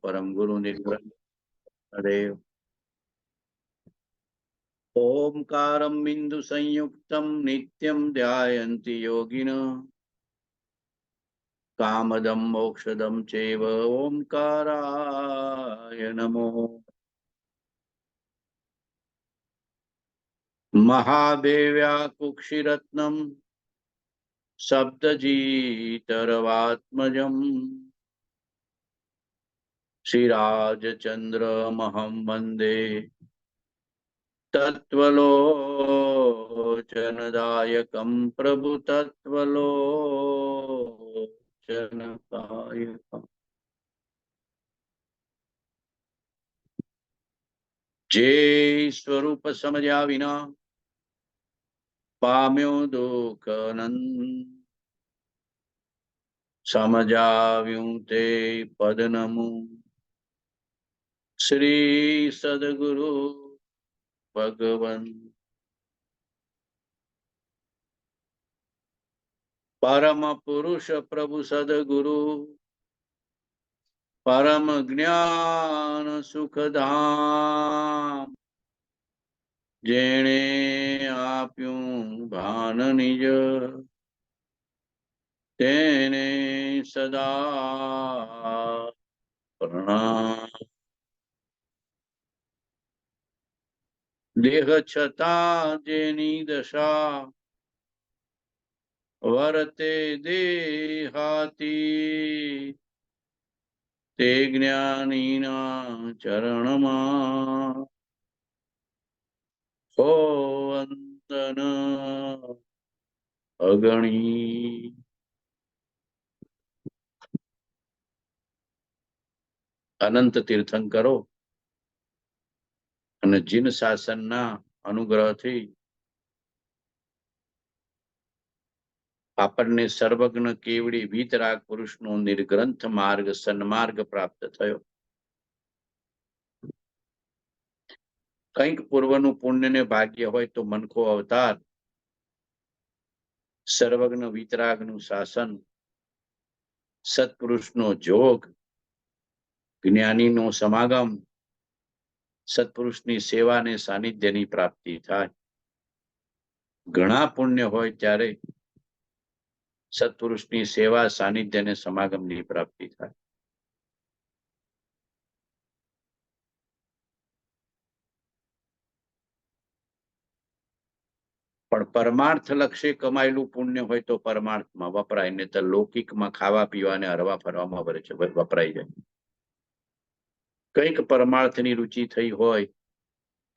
परम गुरु निर्ग्रहदेव ओंकारं बिंदु संयुक्तं नित्यं ध्यायन्ति योगिनः कामदं मोक्षदं चैव ओंकाराय नमो महादेव्या कुक्षिरत्नं सप्तजितरवात्मजम् श्रीराजचन्द्रमहं वन्दे तत्त्वलोचनदायकं प्रभु तत्त्वलोचनदायकम् जे स्वरूप समझ्या विना पाम्यो दुख नंद समझाव्યું તે પદ નમું શ્રી સદગુરુ ભગવન પરમ પુરુષ પ્રભુ સદગુરુ પરમ જ્ઞાન સુખધામ જેણે આપ્યું ભાન નિજ તેને સદા પ્રણામ દેહ છતાં જેની દશા વર્તે દેહાતી તે જ્ઞાનીના ચરણમાં હો વંદન અગણી અનંત તીર્થંકરો અને જીન શાસનના અનુગ્રહથી આપણને સર્વજ્ઞ કેવડી વીતરાગ પુરુષનો નિર્ગ્રંથ માર્ગ સન્માર્ગ પ્રાપ્ત થયો. કંઈક પૂર્વનું પુણ્ય ને ભાગ્ય હોય તો મનખો અવતાર, સર્વજ્ઞ વીતરાગનું શાસન, સત્પુરુષનો જોગ, જ્ઞાનીનો સમાગમ, સત્પુરુષની સેવા અને સાનિધ્યની પ્રાપ્તિ થાય. ઘણા પુણ્ય હોય ત્યારે સત્પુરુષની સેવા સાનિધ્ય અને સમાગમની પ્રાપ્તિ થાય. પણ પરમાર્થ લક્ષ્ય કમાયેલું પુણ્ય હોય તો પરમાર્થમાં વપરાય, ને તો લૌકિકમાં ખાવા પીવાને હરવા ફરવામાં વપરાઈ જાય. કંઈક પરમાર્થની રુચિ થઈ હોય,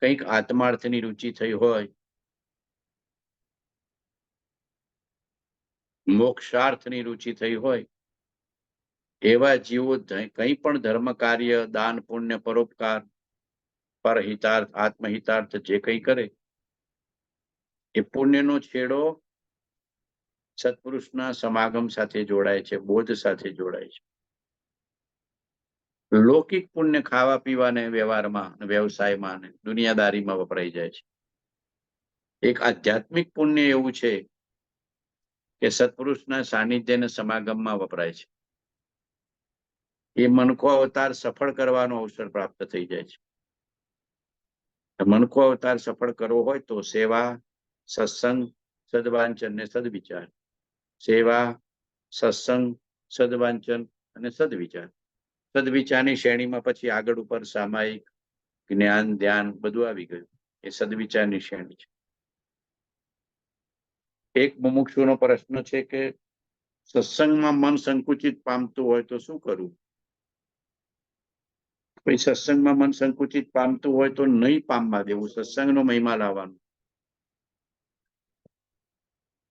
કંઈક આત્માર્થની રુચિ થઈ હોય, મોક્ષાર્થની રુચિ થઈ હોય, એવા જીવો કંઈ પણ ધર્મ કાર્ય, દાન, પુણ્ય, પરોપકાર, પરહિતાર્થ, આત્મહિતાર્થ જે કંઈ કરે એ પુણ્યનો છેડો સત્પુરુષના સમાગમ સાથે જોડાય છે, બોધ સાથે જોડાય છે. લૌકિક પુણ્ય ખાવા પીવાને વ્યવહારમાં, વ્યવસાયમાં, દુનિયાદારીમાં વપરાઈ જાય છે. એક આધ્યાત્મિક પુણ્ય એવું છે કે સત્પુરુષના સાનિધ્ય અને સમાગમમાં વપરાય છે. એ મનખો અવતાર સફળ કરવાનો અવસર પ્રાપ્ત થઈ જાય છે. મનખો અવતાર સફળ કરવો હોય તો સેવા, સત્સંગ, સદવાંચન ને સદવિચાર. સેવા, સત્સંગ, સદવાંચન અને સદવિચાર. સદવિચારની શ્રેણીમાં પછી આગળ ઉપર સામાયિક, જ્ઞાન, ધ્યાન બધું આવી ગયું. એ સદવિચારની શ્રેણી છે. એક મુમુક્ષુનો પ્રશ્ન છે કે સત્સંગમાં મન સંકુચિત પામતું હોય તો શું કરવું? પછી સત્સંગમાં મન સંકુચિત પામતું હોય તો નહીં પામવા દેવું, સત્સંગનો મહિમા લાવવાનો.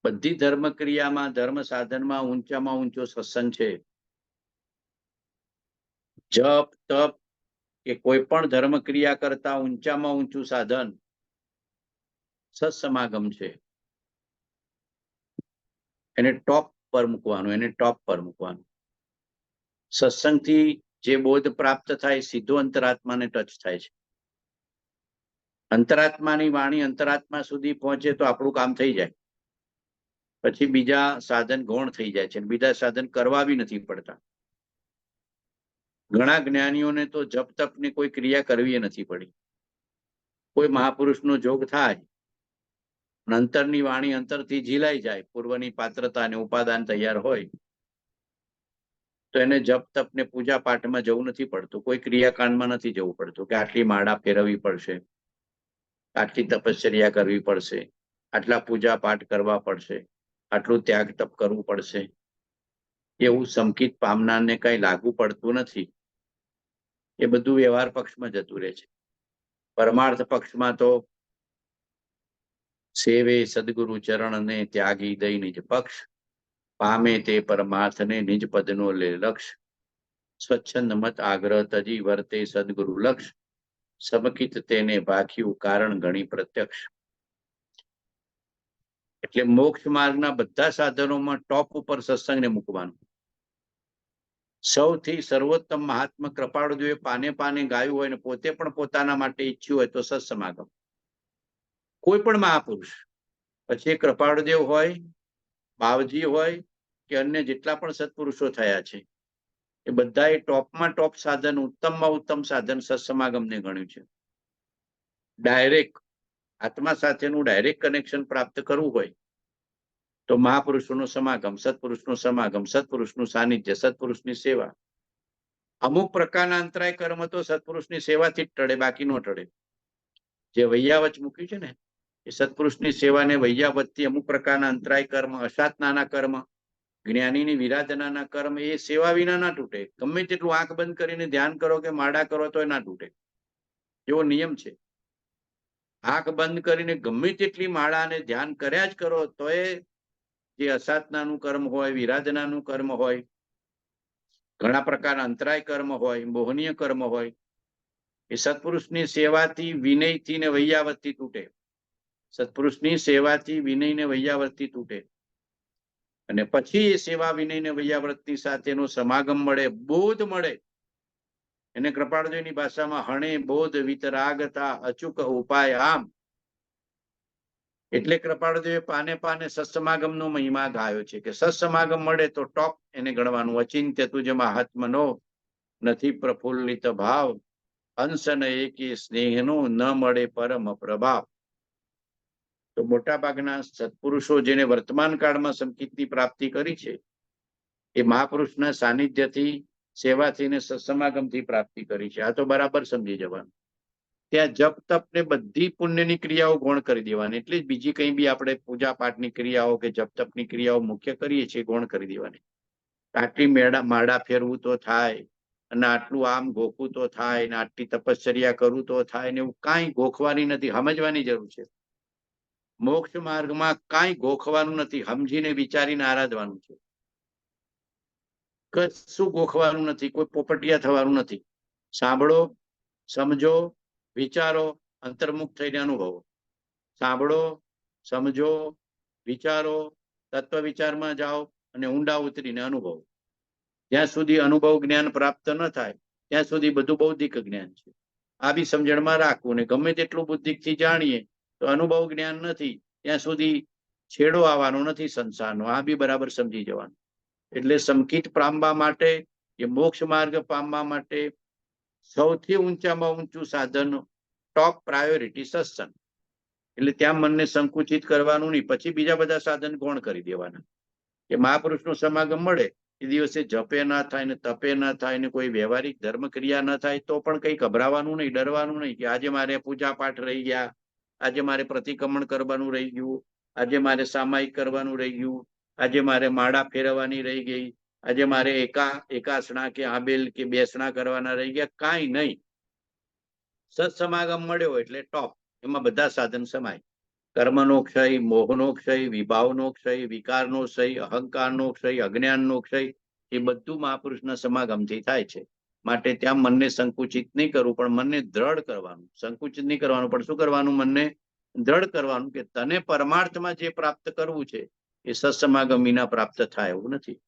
બધી ધર્મ ક્રિયામાં, ધર્મ સાધનમાં ઊંચામાં ઊંચો સત્સંગ છે. જપ, તપ કે કોઈ પણ ધર્મ ક્રિયા કરતા ઊંચામાં ઊંચું સાધન સત્સમાગમ છે. એને ટોપ પર મૂકવાનું, એને ટોપ પર મૂકવાનું. સત્સંગથી જે બોધ પ્રાપ્ત થાય સીધો અંતરાત્માને ટચ થાય છે. અંતરાત્માની વાણી અંતરાત્મા સુધી પહોંચે તો આપણું કામ થઈ જાય. પછી બીજા સાધન ગૌણ થઈ જાય છે, બીજા સાધન કરવા બી નથી પડતા. ઘણા જ્ઞાનીઓને તો જપ તપની કોઈ ક્રિયા કરવી નથી પડી. કોઈ મહાપુરુષનો જોગ થાય, અંતરની વાણી અંતરથી ઝીલાઈ જાય, પૂર્વની પાત્રતા અને ઉપાદાન તૈયાર હોય, તો એને જપ તપ ને પૂજા પાઠમાં જવું નથી પડતું, કોઈ ક્રિયાકાંડમાં નથી જવું પડતું કે આટલી માળા ફેરવવી પડશે, આટલી તપશ્ચર્યા કરવી પડશે, આટલા પૂજા પાઠ કરવા પડશે, આટલું ત્યાગ તપ કરવું પડશે. એવું સંકિત પામનારને કઈ લાગુ પડતું નથી. એ બધું વ્યવહાર પક્ષમાં જતું રહે છે. પરમાર્થ પક્ષમાં તો સેવે સદગુરુ ચરણ ને ત્યાગી દઈ નિજ પક્ષ, પામે તે પરમાર્થને નિજ પદનો લે લક્ષ, સ્વચ્છંદ મત આગ્રહ તજી વર્તે સદગુરુ લક્ષ, સમકિત તેને ભાખ્યું કારણ ગણી પ્રત્યક્ષ. એટલે મોક્ષ માર્ગના બધા સાધનોમાં ટોપ ઉપર સત્સંગને મૂકવાનું. સૌથી સર્વોત્તમ મહાત્મા કૃપાળુદેવે પાને પાને ગાયું હોય ને પોતે પણ પોતાના માટે ઈચ્છ્યું હોય તો સત્સમાગમ. કોઈ પણ મહાપુરુષ, પછી કૃપાળુદેવ હોય, બાવજી હોય કે અન્ય જેટલા પણ સત્પુરુષો થયા છે, એ બધાએ ટોપમાં ટોપ સાધન, ઉત્તમમાં ઉત્તમ સાધન સત્સમાગમને ગણ્યું છે. ડાયરેક્ટ આત્મા સાથેનું ડાયરેક્ટ કનેક્શન પ્રાપ્ત કરવું હોય તો મહાપુરુષોનો સમાગમ, સત્પુરુષનો સમાગમ, સત્પુરુષનું સાનિધ્ય, સત્પુરુષની સેવા. અમુક પ્રકારના અંતરાય કર્મ તો સત્પુરુષની સેવાથી જ ટળે, બાકી નો ટળે. જે વૈયાવચ મૂક્યું છે ને, એ સત્પુરુષની સેવાને વૈયાવચથી અમુક પ્રકારના અંતરાય કર્મ, અસાધનાના કર્મ, જ્ઞાનીની વિરાધનાના કર્મ, એ સેવા વિના ના તૂટે. ગમે તેટલું આંખ બંધ કરીને ધ્યાન કરો કે માળા કરો તો ના તૂટે. એવો નિયમ છે. આંખ બંધ કરીને ગમે તેટલી માળા અને ધ્યાન કર્યા જ કરો તો એ જે અસાધનાનું કર્મ હોય, વિરાધનાનું કર્મ હોય, ઘણા પ્રકારના અંતરાય કર્મ હોય, મોહનીય કર્મ હોય, એ સત્પુરુષની સેવાથી, વિનયથી ને વૈયાવતથી તૂટે. સત્પુરુષની સેવાથી, વિનય ને વૈયાવતથી તૂટે. અને પછી એ સેવા, વિનય ને વૈયાવૃત્તિ સાથેનો સમાગમ મળે, બોધ મળે. એને કૃપાળુદેવની ભાષામાં હણે બોધ વિતરાગતા અચૂક ઉપાય આમ. એટલે કૃપાળુદેવે પાને પાને સત્સમાગમનો મહિમા ગાયો છે કે સત્સમાગમ મળે તો ટોપ એને ગણવાનું. અચિંત્ય તુજ મહાત્મનો નથી પ્રફુલ્લિત ભાવ, અંશ ન એકી સ્નેહનો ન મળે પરમ પ્રભાવ. તો મોટા ભાગના સત્પુરુષો જેને વર્તમાન કાળમાં સંકિતની પ્રાપ્તિ કરી છે, એ મહાપુરુષના સાનિધ્યથી, સેવાથી ને સત્સમાગમથી પ્રાપ્તિ કરી છે. આ તો બરાબર સમજી જવાનું. ત્યાં જપ તપ ને બધી પુણ્યની ક્રિયાઓ ગૌણ કરી દેવાની. એટલે જ બીજી કઈ બી આપણે પૂજા પાઠની ક્રિયાઓ કે જપ તપની ક્રિયાઓ મુખ્ય કરીએ છીએ, ગૌણ કરી દેવાની. આટલી માળા ફેરવું તો થાય, અને આટલું આમ ગોખવું તો થાય, ને આટલી તપશ્ચર્યા કરવું તો થાય, ને એવું કાંઈ ગોખવાની નથી, સમજવાની જરૂર છે. મોક્ષ માર્ગમાં કાંઈ ગોખવાનું નથી, સમજીને વિચારીને આરાધવાનું છે. કશું ગોખવાનું નથી, કોઈ પોપટિયા થવાનું નથી. સાંભળો, સમજો, વિચારો, અંતર્મુખ થઈને અનુભવો. સાંભળો, સમજો, વિચારો, તત્વ વિચારમાં જાઓ અને ઊંડા ઉતરીને અનુભવો. જ્યાં સુધી અનુભવ જ્ઞાન પ્રાપ્ત ન થાય ત્યાં સુધી બધું બૌદ્ધિક જ્ઞાન છે. આ બી સમજણમાં રાખવું. ને ગમે તેટલું બુદ્ધિથી જાણીએ તો અનુભવ જ્ઞાન નથી ત્યાં સુધી છેડો આવવાનો નથી સંસારનો. આ બી બરાબર સમજી જવાનું. એટલે સંકિત પામવા માટે, એ મોક્ષ માર્ગ પામવા માટે સૌથી ઊંચામાં ઊંચું સાધન, ટોપ પ્રાયોરિટી સત્સંગ. એટલે ત્યાં મનને સંકુચિત કરવાનું નહીં, પછી બીજા બધા સાધન ગૌણ કરી દેવાના. કે મહાપુરુષનો સમાગમ મળે એ દિવસે જપે ના થાય ને તપે ના થાય ને કોઈ વ્યવહારિક ધર્મ ક્રિયા ના થાય તો પણ કઈ ગભરાવાનું નહીં, ડરવાનું નહીં કે આજે મારે પૂજા પાઠ રહી ગયા, આજે મારે પ્રતિક્રમણ કરવાનું રહી ગયું, આજે મારે સામાયિક કરવાનું રહી ગયું, આજે મારે માળા ફેરવવાની રહી ગઈ, આજે મારે એકાસણા કે આબેલ કે બેસણા કરવાના રહી ગયા. કાંઈ નહીં. સત્સમાગમ મળ્યો એટલે ટોપ. એમાં બધા સાધન સમાય. કર્મનો ક્ષય, મોહનો ક્ષય, વિભાવનો ક્ષય, વિકારનો ક્ષય, અહંકારનો ક્ષય, અજ્ઞાનનો ક્ષય, એ બધું મહાપુરુષના સમાગમથી થાય છે. માટે ત્યાં મનને સંકુચિત નહીં કરવું, પણ મનને દ્રઢ કરવાનું. સંકુચિત નહીં કરવાનું, પણ શું કરવાનું? મનને દ્રઢ કરવાનું કે તને પરમાર્થમાં જે પ્રાપ્ત કરવું છે એ સત્સમાગમ વિના પ્રાપ્ત થાય એવું નથી.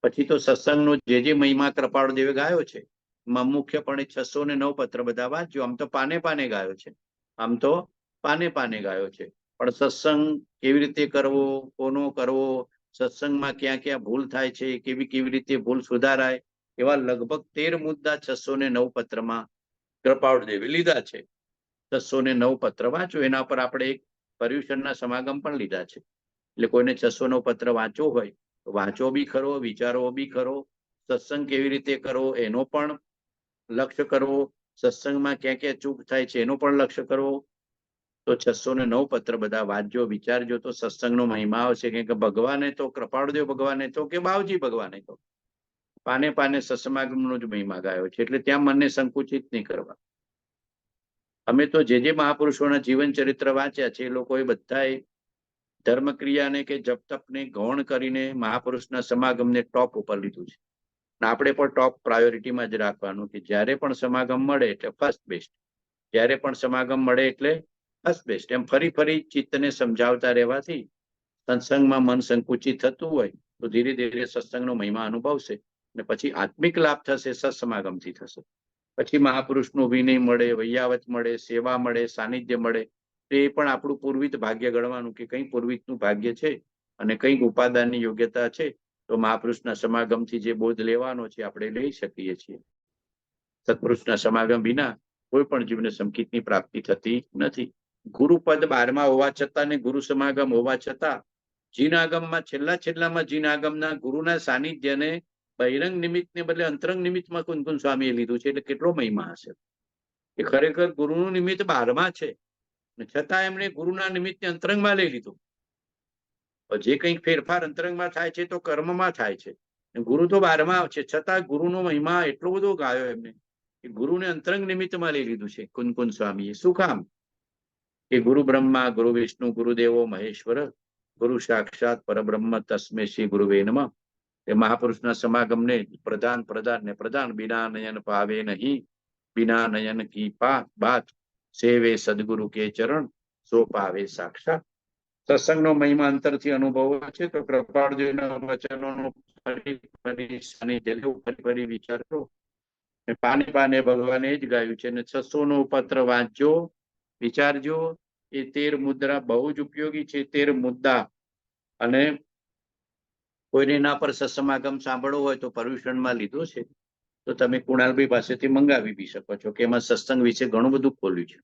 પછી તો સત્સંગનો જે મહિમા કૃપાળુદેવે ગાયો છે એમાં મુખ્યપણે 609 પત્ર બધા વાંચ્યો. આમ તો પાને પાને ગાયો છે, આમ તો પાને પાને ગાયો છે. પણ સત્સંગ કેવી રીતે કરવો, કોનો કરવો, સત્સંગમાં ક્યાં ક્યાં ભૂલ થાય છે, કેવી રીતે ભૂલ સુધારાય, એવા લગભગ 13 મુદ્દા 609 પત્રમાં કૃપાળુદેવે લીધા છે. 609 પત્ર વાંચો, એના પર આપણે એક પર્યુષણના સમાગમ પણ લીધા છે. એટલે કોઈને 609 પત્ર વાંચવો હોય તો વાંચો બી ખરો, વિચારો બી ખરો, સત્સંગ કેવી રીતે કરવો એનો પણ લક્ષ્ય કરવો, સત્સંગમાં ક્યાં ક્યાં ચૂક થાય છે એનો પણ લક્ષ્ય કરવો. તો 609 પત્ર બધા વાંચજો, વિચારજો તો સત્સંગનો મહિમા આવશે. કે ભગવાને તો કૃપાળુદેવ ભગવાને તો કે બાવજી ભગવાને તો પાને પાને સત્સમાગમનો જ મહિમા ગાયો છે. એટલે ત્યાં મનને સંકુચિત નહીં કરવા. અમે તો જે મહાપુરુષોના જીવન ચરિત્ર વાંચ્યા છે એ લોકોએ બધાએ ધર્મક્રિયાને કે જપ તપને ગૌણ કરીને મહાપુરુષના સમાગમને ટોપ ઉપર લીધું છે. આપણે પણ ટોપ પ્રાયોરિટીમાં જ રાખવાનું કે જ્યારે પણ સમાગમ મળે એટલે ફર્સ્ટ બેસ્ટ, જ્યારે પણ સમાગમ મળે એટલે ફર્સ્ટ બેસ્ટ. એમ ફરી ફરી ચિત્તને સમજાવતા રહેવાથી સત્સંગમાં મન સંકુચિત થતું હોય તો ધીરે ધીરે સત્સંગનો મહિમા અનુભવશે અને પછી આત્મિક લાભ થશે, સત્સમાગમથી થશે. પછી મહાપુરુષનું વિનય મળે, વૈયાવત મળે, સેવા મળે, સાનિધ્ય મળે. એ પણ આપણું પૂર્વિત ભાગ્ય ગણવાનું કે કંઈ પૂર્વિતનું ભાગ્ય છે અને કંઈક ઉપાદાનની યોગ્યતા છે તો મહાપુરુષના સમાગમથી જે બોધ લેવાનો છે આપણે લઈ શકીએ છીએ. સત્પુરુષના સમાગમ વિના કોઈ પણ જીવને સંકિતની પ્રાપ્તિ થતી નથી. ગુરુપદ 12મા હોવા છતાં ને ગુરુ સમાગમ હોવા છતાં જીનાગમમાં છેલ્લામાં જીનાગમના ગુરુના સાનિધ્યને બહિરંગ નિમિત્તને બદલે અંતરંગ નિમિત્તમાં કુંકુમ સ્વામીએ લીધું છે. એટલે કેટલો મહિમા હશે. એ ખરેખર ગુરુનું નિમિત્ત 12મા છે છતાં એમણે ગુરુના નિમિત્તને અંતરંગમાં લઈ લીધું. જે કંઈક ફેરફાર અંતરંગમાં થાય છે તો કર્મમાં થાય છે. ગુરુ તો 12મા છે છતાં ગુરુનો મહિમા એટલો બધો ગાયો એમને કે ગુરુને અંતરંગ નિમિત્તમાં લઈ લીધું છે કુંકુમ સ્વામીએ. શું કામ? કે ગુરુ બ્રહ્મા ગુરુ વિષ્ણુ ગુરુદેવો મહેશ્વર ગુરુ સાક્ષાત પરબ્રહ્મ તસ્મે શ્રી ગુરુવે નમઃ. એ મહાપુરુષના સમાગમને પ્રધાન બિના નયન પાવે નહીં, બિના નયન કી બાત સેવે સદગુરુ કે ચરણ સો પાવે સાક્ષાત. સત્સંગનો મહિમા અંતરથી અનુભવ છે તો કૃપાળુજીના વચનોનો ફરી વિચારજો. પાને પાને ભગવાને જ ગાયું છે અને 600નો પત્ર વાંચજો, વિચારજો. એ 13 મુદ્રા બહુ જ ઉપયોગી છે. 13 મુદ્દા. અને કોઈને એના પર સત્સમાગમ સાંભળવો હોય તો પર્યુષણમાં લીધો છે તો તમે કુણાલભાઈ પાસેથી મંગાવી બી શકો છો કે એમાં સત્સંગ વિશે ઘણું બધું ખોલ્યું છે.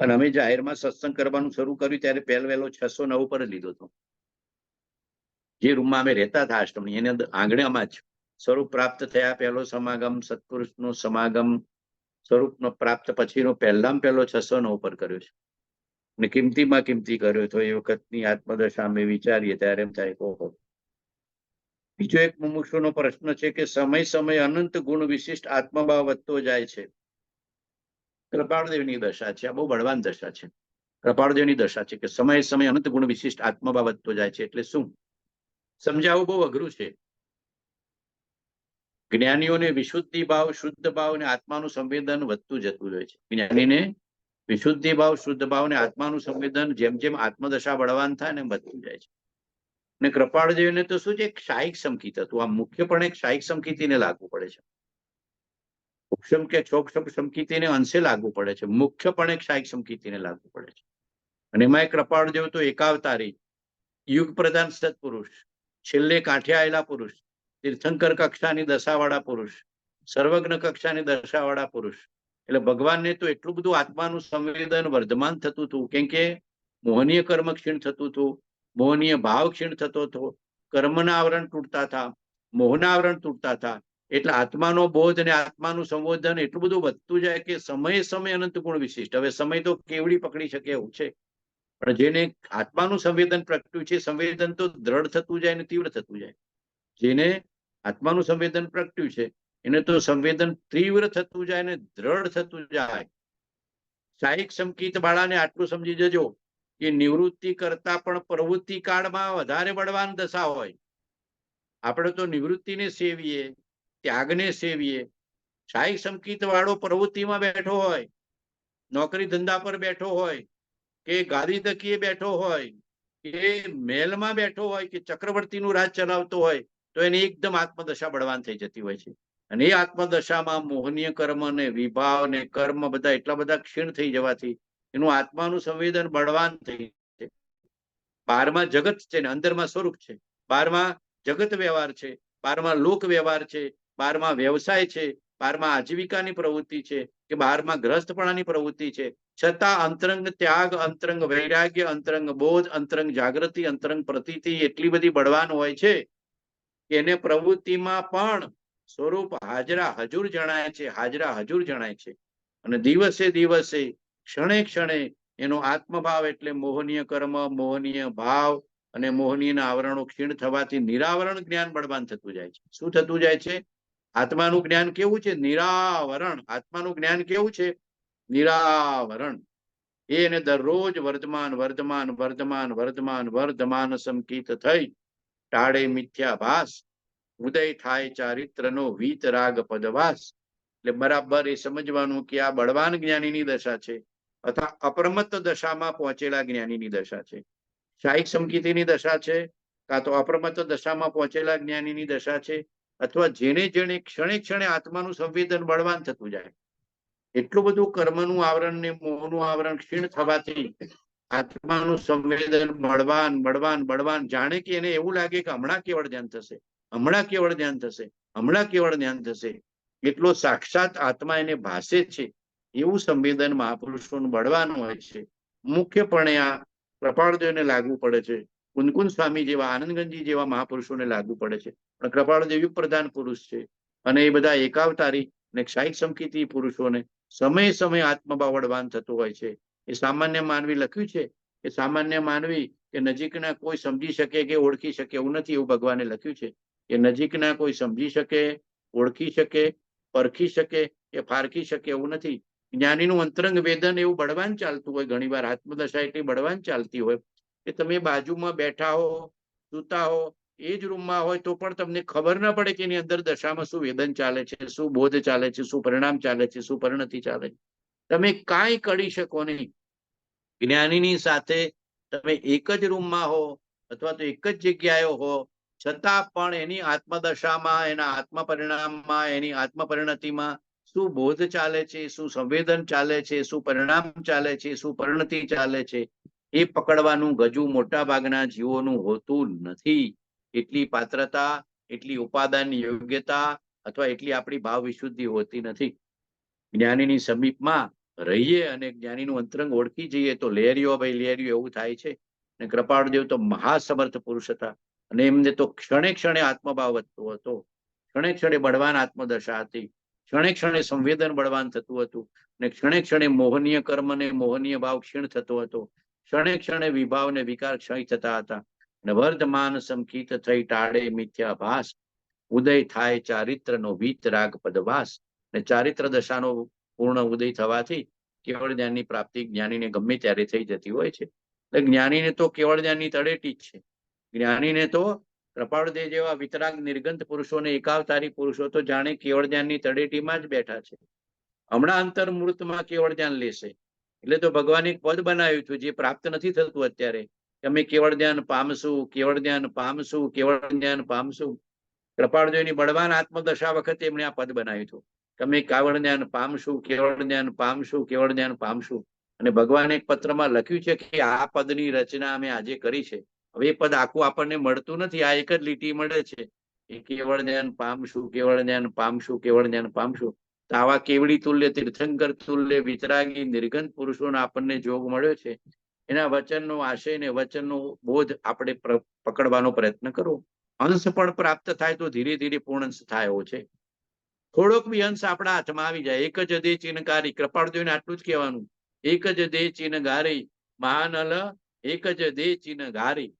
અને અમે જાહેરમાં સત્સંગ કરવાનું શરૂ કર્યું ત્યારે પહેલો 609 પર લીધો હતો. જે રૂમમાં અમે રહેતા હતા આશ્રમની એની અંદર આંગણામાં જ સ્વરૂપ પ્રાપ્ત થયા પહેલો સમાગમ, સત્પુરુષનો સમાગમ સ્વરૂપનો પ્રાપ્ત પછીનો પહેલો 609 પર કર્યો છે. અને કિંમતીમાં કિંમતી કર્યો તો એ વખતની આત્મદશા અમે વિચારીએ ત્યારે એમ થાય ઓહો. બીજો એક મુમુક્ષુનો પ્રશ્ન છે કે સમય અનંત ગુણ વિશિષ્ટ આત્મભાવ વધતો જાય છે. કૃપાળુદેવની દશા છે. આ બહુ બળવાન દશા છે. કૃપાળુદેવની દશા છે કે સમય અનંત ગુણ વિશિષ્ટ આત્મભાવ વધતો જાય છે. એટલે શું સમજાવવું બહુ અઘરું છે. જ્ઞાનીઓને વિશુદ્ધિ ભાવ, શુદ્ધ ભાવ અને આત્માનું સંવેદન વધતું જતું હોય છે. જ્ઞાનીને વિશુદ્ધિ ભાવ, શુદ્ધ ભાવ અને આત્માનું સંવેદન જેમ જેમ આત્મદશા બળવાન થાય ને વધતું જાય છે. અને કૃપાળુદેવને તો શું છે, એક શાહિક સંકિત હતું. આ મુખ્યપણે એક શાહિક સંકિતિને લાગુ પડે છે. ઉપશમ કે છોક્ષમ સંકિતિને અંશે લાગુ પડે છે. મુખ્યપણે એક શાહિક સંકિતિને લાગુ પડે છે. અને એમાં કૃપાળુદેવ તો એકાવતારી, યુગ પ્રધાન સત્પુરુષ, છેલ્લે કાંઠે આવેલા પુરુષ, તીર્થંકર કક્ષાની દશાવાળા પુરુષ, સર્વજ્ઞ કક્ષાની દશાવાળા પુરુષ. એટલે ભગવાનને તો એટલું બધું આત્માનું સંવેદન વર્ધમાન થતું હતું કેમ કે મોહનીય કર્મ ક્ષીણ થતું હતું, મોહનીય ભાવ ક્ષીણ થતો હતો, કર્મના આવરણ તૂટતા હતા, મોહના આવરણ તૂટતા હતા. એટલે આત્માનો બોધ અને આત્માનું સંબોધન એટલું બધું વધતું જાય કે સમય અનંત ગુણ વિશિષ્ટ. હવે સમય તો કેવડી પકડી શકે એવું છે, પણ જેને આત્માનું સંવેદન પ્રગટ્યું છે, સંવેદન તો દ્રઢ થતું જાય અને તીવ્ર થતું જાય. જેને આત્માનું સંવેદન પ્રગટ્યું છે એને તો સંવેદન તીવ્ર થતું જાય ને દ્રઢ થતું જાય. શાહિક સંકિત વાળાને આટલું સમજી જજો કે નિવૃત્તિ કરતા પણ પ્રવૃત્તિ કાળમાં વધારે બળવાન દશા હોય. આપણે તો નિવૃત્તિને સેવીએ, ત્યાગને સેવીએ. શાહિક સંકિત વાળો પ્રવૃત્તિમાં બેઠો હોય, નોકરી ધંધા પર બેઠો હોય, કે ગાદી તકીએ બેઠો હોય, કે મહેલમાં બેઠો હોય, કે ચક્રવર્તીનું રાજ ચલાવતો હોય તો એની એકદમ આત્મદશા બળવાન થઈ જતી હોય છે. અને એ આત્મદશામાં મોહનીય કર્મ ને વિભાવ ને કર્મ બધા એટલા બધા ક્ષીણ થઈ જવાથી એનું આત્માનું સંવેદન બળવાન થઈ છે. 12માં જગત છે ને અંદરમાં સ્વરૂપ છે. 12માં જગત વ્યવહાર છે, બારમાં લોક વ્યવહાર છે, બારમાં વ્યવસાય છે, બારમાં આજીવિકાની પ્રવૃત્તિ છે, કે બારમાં ગ્રસ્તપણાની પ્રવૃત્તિ છે, છતાં અંતરંગ ત્યાગ, અંતરંગ વૈરાગ્ય, અંતરંગ બોધ, અંતરંગ જાગૃતિ, અંતરંગ પ્રતીતિ એટલી બધી બળવાન હોય છે કે એને પ્રવૃત્તિમાં પણ સ્વરૂપ હાજરા હજુર જણાય છે, હાજરા હજુર જણાય છે. અને દિવસે દિવસે ક્ષણે ક્ષણે એનો આત્મભાવ એટલે મોહનીય કર્મ, મોહનીય ભાવ અને મોહનીય આવરણો ક્ષીણ થવાથી નિરાવરણ જ્ઞાન બળવાન થતું જાય છે. શું થતું જાય છે? આત્માનું જ્ઞાન કેવું છે? નિરાવરણ. આત્માનું જ્ઞાન કેવું છે? નિરાવરણ. એને દરરોજ વર્ધમાન વર્ધમાન વર્ધમાન વર્ધમાન વર્ધમાન સંકિત થઈ ટાળે મિથ્યાભાસ, ઉદય થાય ચારિત્રનો વીતરાગ પદવાસ. એટલે બરાબર એ સમજવાનું કે આ બળવાન જ્ઞાનીની દશા છે અથવા અપ્રમત્ત દશામાં પહોંચેલા જ્ઞાનીની દશા છે. શાહિક સંકિતિની દશા છે, કાં તો અપ્રમત્ત દશામાં પહોંચેલા જ્ઞાનીની દશા છે, અથવા જેને જેને ક્ષણે ક્ષણે આત્માનું સંવેદન બળવાન થતું જાય. એટલું બધું કર્મનું આવરણ ને મોહનું આવરણ ક્ષીણ થવાથી આત્માનું સંવેદન બળવાન બળવાન બળવાન, જાણે કે એને એવું લાગે કે હમણાં કેવળ ધ્યાન થશે, હમણાં કેવળ ધ્યાન થશે, હમણાં કેવળ ધ્યાન થશે. એટલો સાક્ષાત આત્મા એને ભાસે છે એવું સંવેદન મહાપુરુષોનું બળવાન હોય છે. મુખ્યપણે આ કૃપાળદેવને લાગુ પડે છે, કુંદકુંદ સ્વામી જેવા, આનંદગંજી જેવા મહાપુરુષોને લાગુ પડે છે. પણ કૃપાળદેવ યુગ પ્રધાન પુરુષ છે અને એ બધા એકાવતારી અને ક્ષાયિક સંકિતિ પુરુષોને સમય સમય આત્મભાવ બળવાન થતું હોય છે. એ સામાન્ય માનવી લખ્યું છે કે સામાન્ય માનવી કે નજીકના કોઈ સમજી શકે કે ઓળખી શકે એવું નથી, એવું ભગવાને લખ્યું છે. એ નજીકના કોઈ સમજી શકે, ઓળખી શકે, પરખી શકે કે ફારખી શકે એવું નથી. જ્ઞાનીનું અંતરંગ વેદન એવું બળવાન ચાલતું હોય. ઘણી વાર આત્મદશા એટલી બળવાન ચાલતી હોય કે તમે બાજુમાં બેઠા હો, સૂતા હો, એ જ રૂમમાં હોય તો પણ તમને ખબર ના પડે કે એની અંદર દશામાં શું વેદન ચાલે છે, શું બોધ ચાલે છે, શું પરિણામ ચાલે છે, શું પરિણતિ ચાલે છે. તમે કાંઈ કરી શકો નહીં. જ્ઞાનીની સાથે તમે એક જ રૂમમાં હો અથવા તો એક જ જગ્યાએ હો, છતાં પણ એની આત્મદશામાં, એના આત્મ પરિણામમાં, એની આત્મ પરિણતિમાં શું બોધ ચાલે છે, શું સંવેદન ચાલે છે, શું પરિણામ ચાલે છે, શું પરિણતિ ચાલે છે, એ પકડવાનું ગજુ મોટા ભાગના જીવોનું હોતું નથી. એટલી પાત્રતા, એટલી ઉપાદાન યોગ્યતા અથવા એટલી આપણી ભાવ વિશુદ્ધિ હોતી નથી. જ્ઞાનીની સમીપમાં રહીએ અને જ્ઞાનીનું અંતરંગ ઓળખી જઈએ તો લેરિયો ભાઈ લેરિયો એવું થાય છે. અને કૃપાળદેવ તો મહાસમર્થ પુરુષ હતા અને એમને તો ક્ષણે ક્ષણે આત્મભાવ વધતો હતો, ક્ષણે ક્ષણે બળવાન આત્મદશા હતી, ક્ષણે ક્ષણે સંવેદન બળવાન થતું હતું અને ક્ષણે ક્ષણે મોહનીય કર્મ ને મોહનીય ભાવ ક્ષીણ થતો હતો, ક્ષણે ક્ષણે વિભાવ ને વિકાર ક્ષય થતા હતા. અને વર્ધમાન સંકિત થઈ ટાળે મિથ્યાભાસ, ઉદય થાય ચારિત્રનો વીતરાગ પદવાસ. અને ચારિત્ર દશાનો પૂર્ણ ઉદય થવાથી કેવળ જ્ઞાનની પ્રાપ્તિ જ્ઞાનીને ગમે ત્યારે થઈ જતી હોય છે. એટલે જ્ઞાનીને તો કેવળ જ્ઞાનની તળેટી જ છે. જ્ઞાનીને તો કૃપાળદેવ જેવા વિતરાગ નિર્ગંત પુરુષોને, એકાવતારી પુરુષો તો જાણે કેવળ જ્ઞાનની તળેટીમાં જ બેઠા છે. હમણાં અંતર્મૂર્તમાં કેવળ જ્ઞાન લેશે. એટલે તો ભગવાને એક પદ બનાવ્યું હતું જે પ્રાપ્ત નથી થતું અત્યારે, અમે કેવળ જ્ઞાન પામશું, કેવળ જ્ઞાન પામશું, કેવળ જ્ઞાન પામશું. કૃપાળદેવની બળવાન આત્મદશા વખતે એમણે આ પદ બનાવ્યું હતું, તમે કેવળ જ્ઞાન પામશું, કેવળ જ્ઞાન પામશું, કેવળ જ્ઞાન પામશું. અને ભગવાને એક પત્રમાં લખ્યું છે કે આ પદની રચના અમે આજે કરી છે. હવે એ પદ આખું આપણને મળતું નથી, આ એક જ લીટી મળે છે, એ કેવળ જ્ઞાન પામશું, કેવળ જ્ઞાન પામશું, કેવળ જ્ઞાન પામશું. તો આવા કેવડી તુલ્ય, તીર્થંકર તુલ્ય, વિતરાગી નિર્ગંત પુરુષોનો આપણને જોગ મળ્યો છે. એના વચનનો આશય ને વચનનો બોધ આપણે પકડવાનો પ્રયત્ન કરવો. અંશ પણ પ્રાપ્ત થાય તો ધીરે ધીરે પૂર્ણ થાય એવો છે. થોડોક બી અંશ આપણા હાથમાં આવી જાય, એક જ દે ચિનગારી. કૃપાળદેવને આટલું જ કહેવાનું, એક જ દે ચિનગારી મહાનલ, એક જ દે ચિનગારી.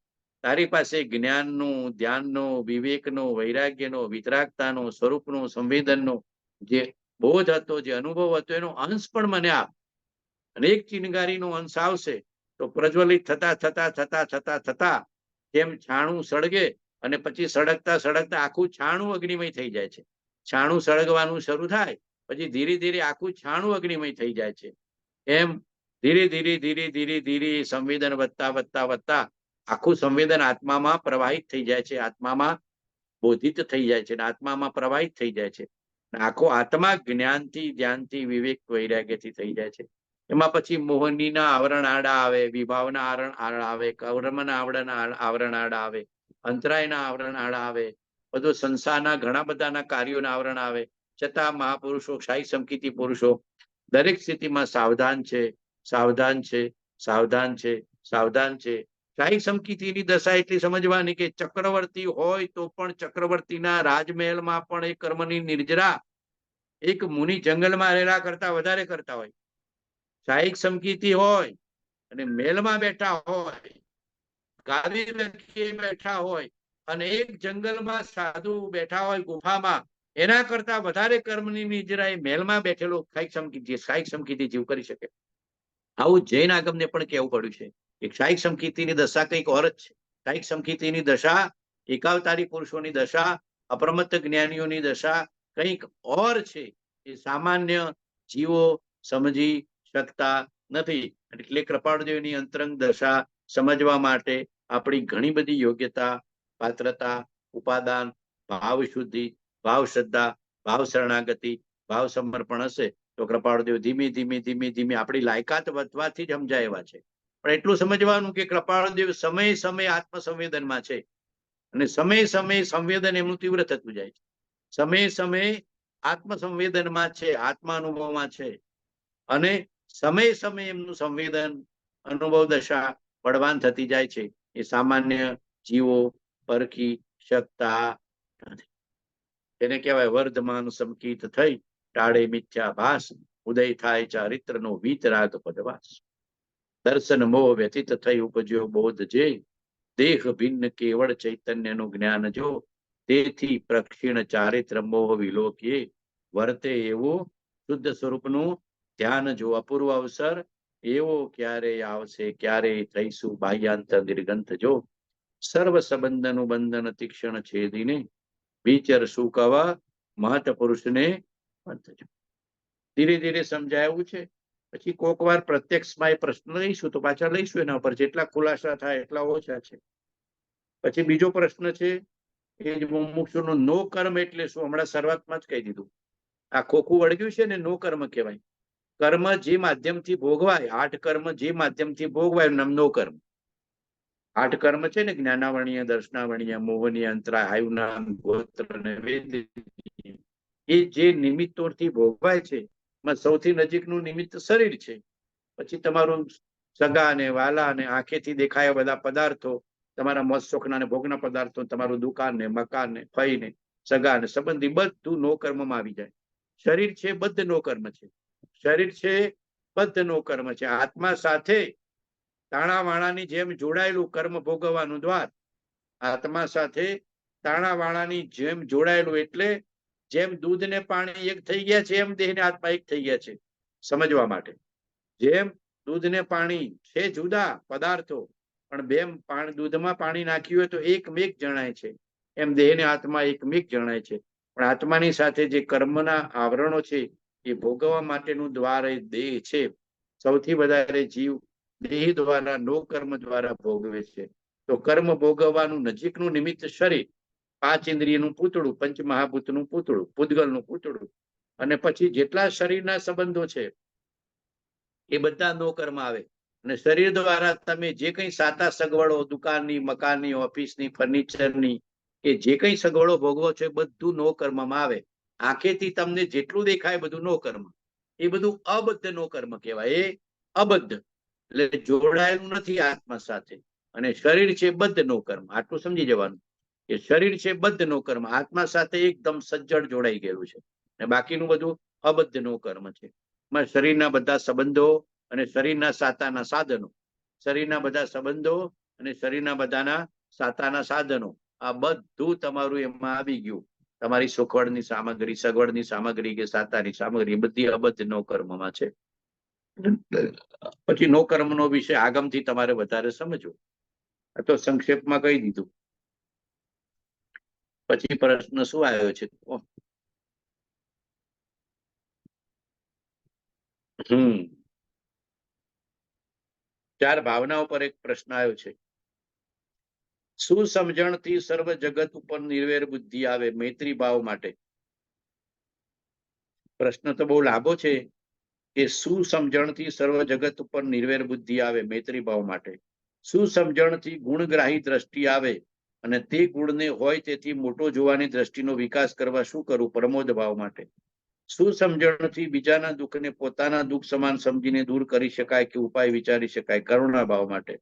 તારી પાસે જ્ઞાનનું, ધ્યાનનો, વિવેકનો, વૈરાગ્યનો, વિતરાગતાનો, સ્વરૂપનો, સંવેદનનો જે બોધ હતો, જે અનુભવ હતો, એનો અંશ પણ મને આપ. અને એક ચિનગારીનો અંશ આવશે તો પ્રજ્વલિત થતા થતા થતા થતા થતા જેમ છાણું સળગે અને પછી સળગતા સળગતા આખું છાણું અગ્નિમય થઈ જાય છે. છાણું સળગવાનું શરૂ થાય પછી ધીરે ધીરે આખું છાણું અગ્નિમય થઈ જાય છે. એમ ધીરે ધીરે ધીરે ધીરે ધીરે સંવેદન વધતા વધતા વધતા આખું સંવેદન આત્મામાં પ્રવાહિત થઈ જાય છે, આત્મામાં બોધિત થઈ જાય છે, આત્મામાં પ્રવાહિત થઈ જાય છે. આખો આત્મા જ્ઞાનથી, ધ્યાનથી, વિવેક, વૈરાગ્યથી થઈ જાય છે. એમાં પછી મોહનીના આવરણ આડા આવે, વિભાવના આવરણ આડા આવે, કર્મના આવરણ આડા આવે, અંતરાયના આવરણ આડા આવે, બધો સંસારના ઘણા બધાના કાર્યોના આવરણ આવે, છતાં મહાપુરુષો, શાહી સમકીતી પુરુષો દરેક સ્થિતિમાં સાવધાન છે, સાવધાન છે, સાવધાન છે, સાવધાન છે. શાહી સમકીતીની દશા એટલી સમજવાની કે ચક્રવર્તી હોય તો પણ ચક્રવર્તીના રાજમહેલમાં પણ એ કર્મની નિર્જરા એક મુનિ જંગલમાં રહેલા કરતા વધારે કરતા હોય. શાહી સમકીતી હોય અને મહેલમાં બેઠા હોય, ગાદી લખી બેઠા હોય, અને એક જંગલમાં સાધુ બેઠા હોય ગુફામાં, એના કરતા વધારે કર્મની નિજરા એ મહેલમાં બેઠેલો શાહી સમકીતી જીવ કરી શકે. આવું જૈન આગમને પણ કહેવું પડ્યું છે કે શાહી સમકીતીની દશા કંઈક ઓર જ છે. શાહી સમકીતીની દશા, એકાવતારી પુરુષોની દશા, અપ્રમત્ત જ્ઞાનીઓની દશા કંઈક ઓર છે. એ સામાન્ય જીવો સમજી શકતા નથી. એટલે કૃપાળુદેવની અંતરંગ દશા સમજવા માટે આપણી ઘણી બધી યોગ્યતા, પાત્રતા, ઉપાદાન, ભાવ શુદ્ધિ, ભાવ શ્રદ્ધા, ભાવ શરણાગતિ, ભાવ સમર્પણ હશે તો કૃપાળુદેવ ધીમે ધીમે ધીમે ધીમે આપણી લાયકાત વધવાથી જ સમજાય એવા છે. પણ એટલું સમજવાનું કે કૃપાળુદેવ સમય સમય આત્મસંવેદનમાં છે, અને સમય સમય સંવેદન એમનું તીવ્ર થતું જાય છે. સમય સમય આત્મસંવેદનમાં છે, આત્મા અનુભવમાં છે, અને સમય સમય એમનું સંવેદન અનુભવ દશા બળવાન થતી જાય છે. એ સામાન્ય જીવો પરખી શકતા નથી. એને કહેવાય વર્ધમાન સમકીત થઈ ટાળે મિથ્યાભાસ, ઉદય થાય ચારિત્રનો વીતરાગ પદવાસ. દર્શન મોહ વ્યતીત થઈ ઉપજ્યો બોધ જે, દેહ ભિન્ન કેવળ ચૈતન્યનું જ્ઞાન જો, તેથી પ્રક્ષીણ ચારિત્ર મોહ વિલોકીએ, વર્તે એવું શુદ્ધ સ્વરૂપનું ધ્યાન જો. અપૂર્વ અવસર એવો ક્યારેય આવશે, ક્યારેય થઈશું બાહ્યાંતર નિર્ગંથ જો, સર્વ સંબંધનું બંધન તીક્ષ્ણ છેદીને, વિચર સુકવા મહત પુરુષને અંતજો. ધીરે ધીરે સમજાયું છે. પછી કોક વાર પ્રત્યક્ષમાં એ પ્રશ્ન લઈશું તો પાછા લઈશું એના પર, જેટલા ખુલાસા થાય એટલા ઓછા છે. પછી બીજો પ્રશ્ન છે એ જ મુમુક્ષુનું નો કર્મ એટલે શું? હમણાં શરૂઆતમાં જ કહી દીધું. આ ખોખું વળગ્યું છે ને, નો કર્મ કહેવાય. કર્મ જે માધ્યમથી ભોગવાય, 8 કર્મ જે માધ્યમથી ભોગવાય એનું નામ નો કર્મ. 8 કર્મ છે ને, જ્ઞાનાવર્ણીય, દર્શનાવર્ણીય, મોહનીય, અંતરા, આયુનામ, ગોત્ર અને વેદ, એ જે નિમિત્તોથી ભોગવાય છે એમાં સૌથી નજીકનું નિમિત્ત શરીર છે. પછી તમારું સગા ને વાલા ને આંખેથી દેખાય બધા પદાર્થો, તમારા મોજ શોખના ને ભોગના પદાર્થો, તમારું દુકાન ને મકાન ને ફઈ ને સગા ને સંબંધી બધું નો કર્મમાં આવી જાય. શરીર છે બદ્ધ નો કર્મ છે. શરીર છે બદ્ધ નો કર્મ છે. આત્મા સાથે તાણાવાણાની જેમ જોડાયેલું કર્મ ભોગવવાનું દ્વાર. આત્મા સાથે તાણાવાણાની જેમ જોડાયેલું એટલે જેમ દૂધ ને પાણી એક થઈ ગયા છે એમ દેહ ને આત્મા એક થઈ ગયા છે. સમજવા માટે, જેમ દૂધ ને પાણી છે જુદા પદાર્થો, પણ બેમ દૂધમાં પાણી નાખ્યું હોય તો એકમેક જણાય છે, એમ દેહ ને આત્મા એકમેક જણાય છે. પણ આત્માની સાથે જે કર્મના આવરણો છે એ ભોગવવા માટેનું દ્વાર એ દેહ છે. સૌથી વધારે જીવ દેહ દ્વારા, નો કર્મ દ્વારા ભોગવે છે. તો કર્મ ભોગવવાનું નજીકનું નિમિત્ત શરીર, 5 ઇન્દ્રિયનું પૂતળું, પંચ મહાભૂતનું પૂતળું, પૂતગલનું પૂતળું, અને પછી જેટલા શરીરના સંબંધો છે એ બધા નો કર્મ આવે. અને શરીર દ્વારા તમે જે કંઈ સાતા સગવડો, દુકાનની, મકાનની, ઓફિસની, ફર્નિચરની, કે જે કંઈ સગવડો ભોગવો છો એ બધું નો કર્મમાં આવે. આંખેથી તમને જેટલું દેખાય બધું નો કર્મ, એ બધું અબદ્ધ નો કર્મ કહેવાય. એ અબદ્ધ એટલે જોડાયેલું નથી આત્મા સાથે. અને શરીર છે બદ્ધ નો કર્મ. આટલું સમજી જવાનું કે શરીર છે બદ્ધ નો કર્મ, આત્મા સાથે એકદમ સજ્જડ જોડાઈ ગયેલું છે, અને બાકીનું બધું અબદ્ધ નો કર્મ છે. શરીરના બધા સંબંધો અને શરીરના સાતાના સાધનો, શરીરના બધા સંબંધો અને શરીરના બધાના સાતાના સાધનો, આ બધું તમારું એમાં આવી ગયું. તમારી સુખવડની સામગ્રી, સગવડની સામગ્રી કે સાતાની સામગ્રી બધી અબદ્ધ નો કર્મમાં છે. પછી નો કર્મનો વિષય આગમથી તમારે વધારે સમજવો. આ તો સંક્ષેપમાં કહી દીધું. પછી પ્રશ્ન શું આવ્યો છે? ચાર ભાવનાઓ પર એક પ્રશ્ન આવ્યો છે. શું સમજણથી સર્વ જગત ઉપર નિર્વેર બુદ્ધિ આવે? મૈત્રી ભાવ માટે. પ્રશ્ન તો બહુ લાંબો છે કે શું સમજણથી સર્વ જગત ઉપર નિર્વેર બુદ્ધિ આવે? મૈત્રી ભાવ માટે. શું સમજણથી ગુણગ્રાહી દ્રષ્ટિ આવે અને તે ગુણને હોય તેથી મોટો જોવાની દ્રષ્ટિનો વિકાસ કરવા શું કરવું? પ્રમોદ ભાવ માટે. શું સમજણથી બીજાના દુઃખને પોતાના દુઃખ સમાન સમજીને દૂર કરી શકાય કે ઉપાય વિચારી શકાય? કરુણા ભાવ માટે.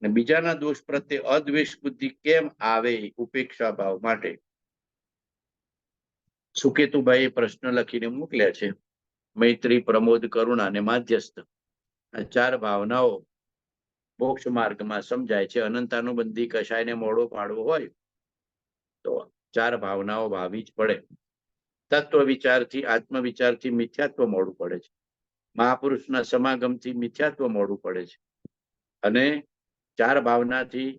અને બીજાના દોષ પ્રત્યે અદ્વેષ બુદ્ધિ કેમ આવે? ઉપેક્ષા ભાવ માટે. સુકેતુભાઈ પ્રશ્ન લખીને મોકલ્યા છે. મૈત્રી, પ્રમોદ, કરુણા અને માધ્યસ્થ, આ 4 ભાવનાઓ મોક્ષ માર્ગમાં સમજાય છે. અનંતાનુબંધી કશાયને મોડો પાડવો હોય તો 4 ભાવનાઓ ભાવી જ પડે. તત્વ વિચારથી, આત્મવિચારથી મિથ્યાત્વ મોડું પડે છે. મહાપુરુષના સમાગમથી મિથ્યાત્વ મોડું પડે છે. અને 4 ભાવનાથી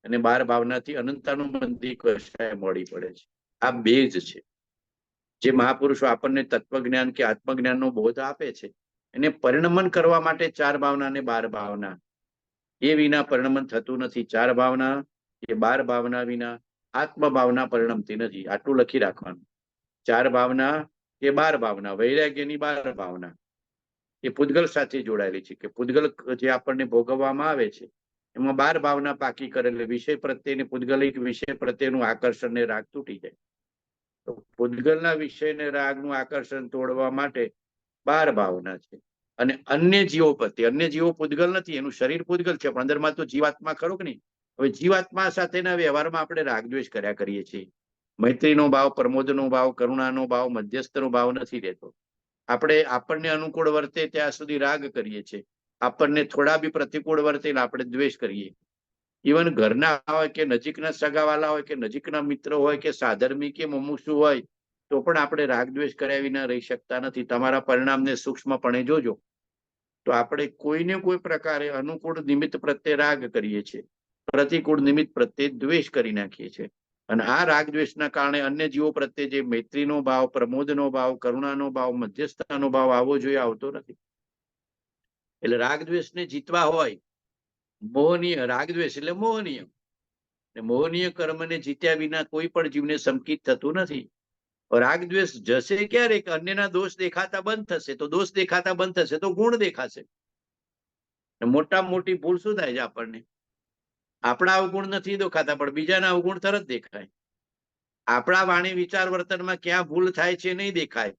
અને 12 ભાવનાથી અનંતાનુબંધી કશાય મોડી પડે છે. આ બેઝ છે. જે મહાપુરુષો આપણને તત્વજ્ઞાન કે આત્મજ્ઞાનનો બોધ આપે છે, એને પરિણમન કરવા માટે 4 ભાવના અને 12 ભાવના, એ વિના પરિણમન થતું નથી. 4 ભાવના એ 12 ભાવના વિના આત્મભાવના પરિણમતી નથી. આટલું લખી રાખવાનું. 4 ભાવના કે 12 ભાવના, વૈરાગ્યની 12 ભાવના એ પૂતગલ સાથે જોડાયેલી છે. કે પૂતગલ જે આપણને ભોગવવામાં આવે છે એમાં 12 ભાવના પાકી કરેલી. વિષય પ્રત્યેને પૂતગલિક વિષય પ્રત્યેનું આકર્ષણ ને રાગ તૂટી જાય. તો પૂતગલના વિષયને રાગનું આકર્ષણ તોડવા માટે 12 ભાવના છે. અને અન્ય જીવો પ્રત્યે, અન્ય જીવો પૂતગલ નથી, એનું શરીર પૂતગલ છે, પણ અંદરમાં તો જીવાત્મા ખરો કે નહીં? હવે જીવાત્મા સાથેના વ્યવહારમાં આપણે રાગદ્વેષ કર્યા કરીએ છીએ. મૈત્રીનો ભાવ, પ્રમોદનો ભાવ, કરુણાનો ભાવ, મધ્યસ્થનો ભાવ નથી રહેતો. આપણે આપણને અનુકૂળ વર્તે ત્યાં સુધી રાગ કરીએ છીએ. આપણને થોડા બી પ્રતિકૂળ વર્તે આપણે દ્વેષ કરીએ. ઇવન ઘરના હોય કે નજીકના સગાવાલા હોય કે નજીકના મિત્ર હોય કે સાધર્મી કે મુમુક્ષુ હોય તો પણ આપણે રાગ દ્વેષ કર્યા વિના રહી શકતા નથી. તમારા પરિણામને સૂક્ષ્મપણે જોજો તો આપણે કોઈને કોઈ પ્રકારે અનુકૂળ નિમિત્ત પ્રત્યે રાગ કરીએ છીએ, પ્રતિકૂળ નિમિત્ત પ્રત્યે દ્વેષ કરી નાખીએ છીએ. અને આ રાગ દ્વેષના કારણે અન્ય જીવો પ્રત્યે જે મૈત્રીનો ભાવ, પ્રમોદનો ભાવ, કરુણાનો ભાવ, મધ્યસ્થતાનો ભાવ આવવો જોઈએ, આવતો નથી. એટલે રાગ દ્વેષને જીતવા હોય, મોહનીય રાગદ્વેષ એટલે મોહનીય, મોહનીય કર્મને જીત્યા વિના કોઈ પણ જીવને સંકિત થતું નથી. રાગદ્વેષ જશે ક્યારે? કે અન્યના દોષ દેખાતા બંધ થશે. તો દોષ દેખાતા બંધ થશે તો ગુણ દેખાશે. મોટામાં મોટી ભૂલ શું થાય છે આપણને? આપણા અવગુણ નથી દેખાતા પણ બીજાના અવગુણ તરત દેખાય. આપણા વાણી વિચાર વર્તનમાં ક્યાં ભૂલ થાય છે નહીં દેખાય.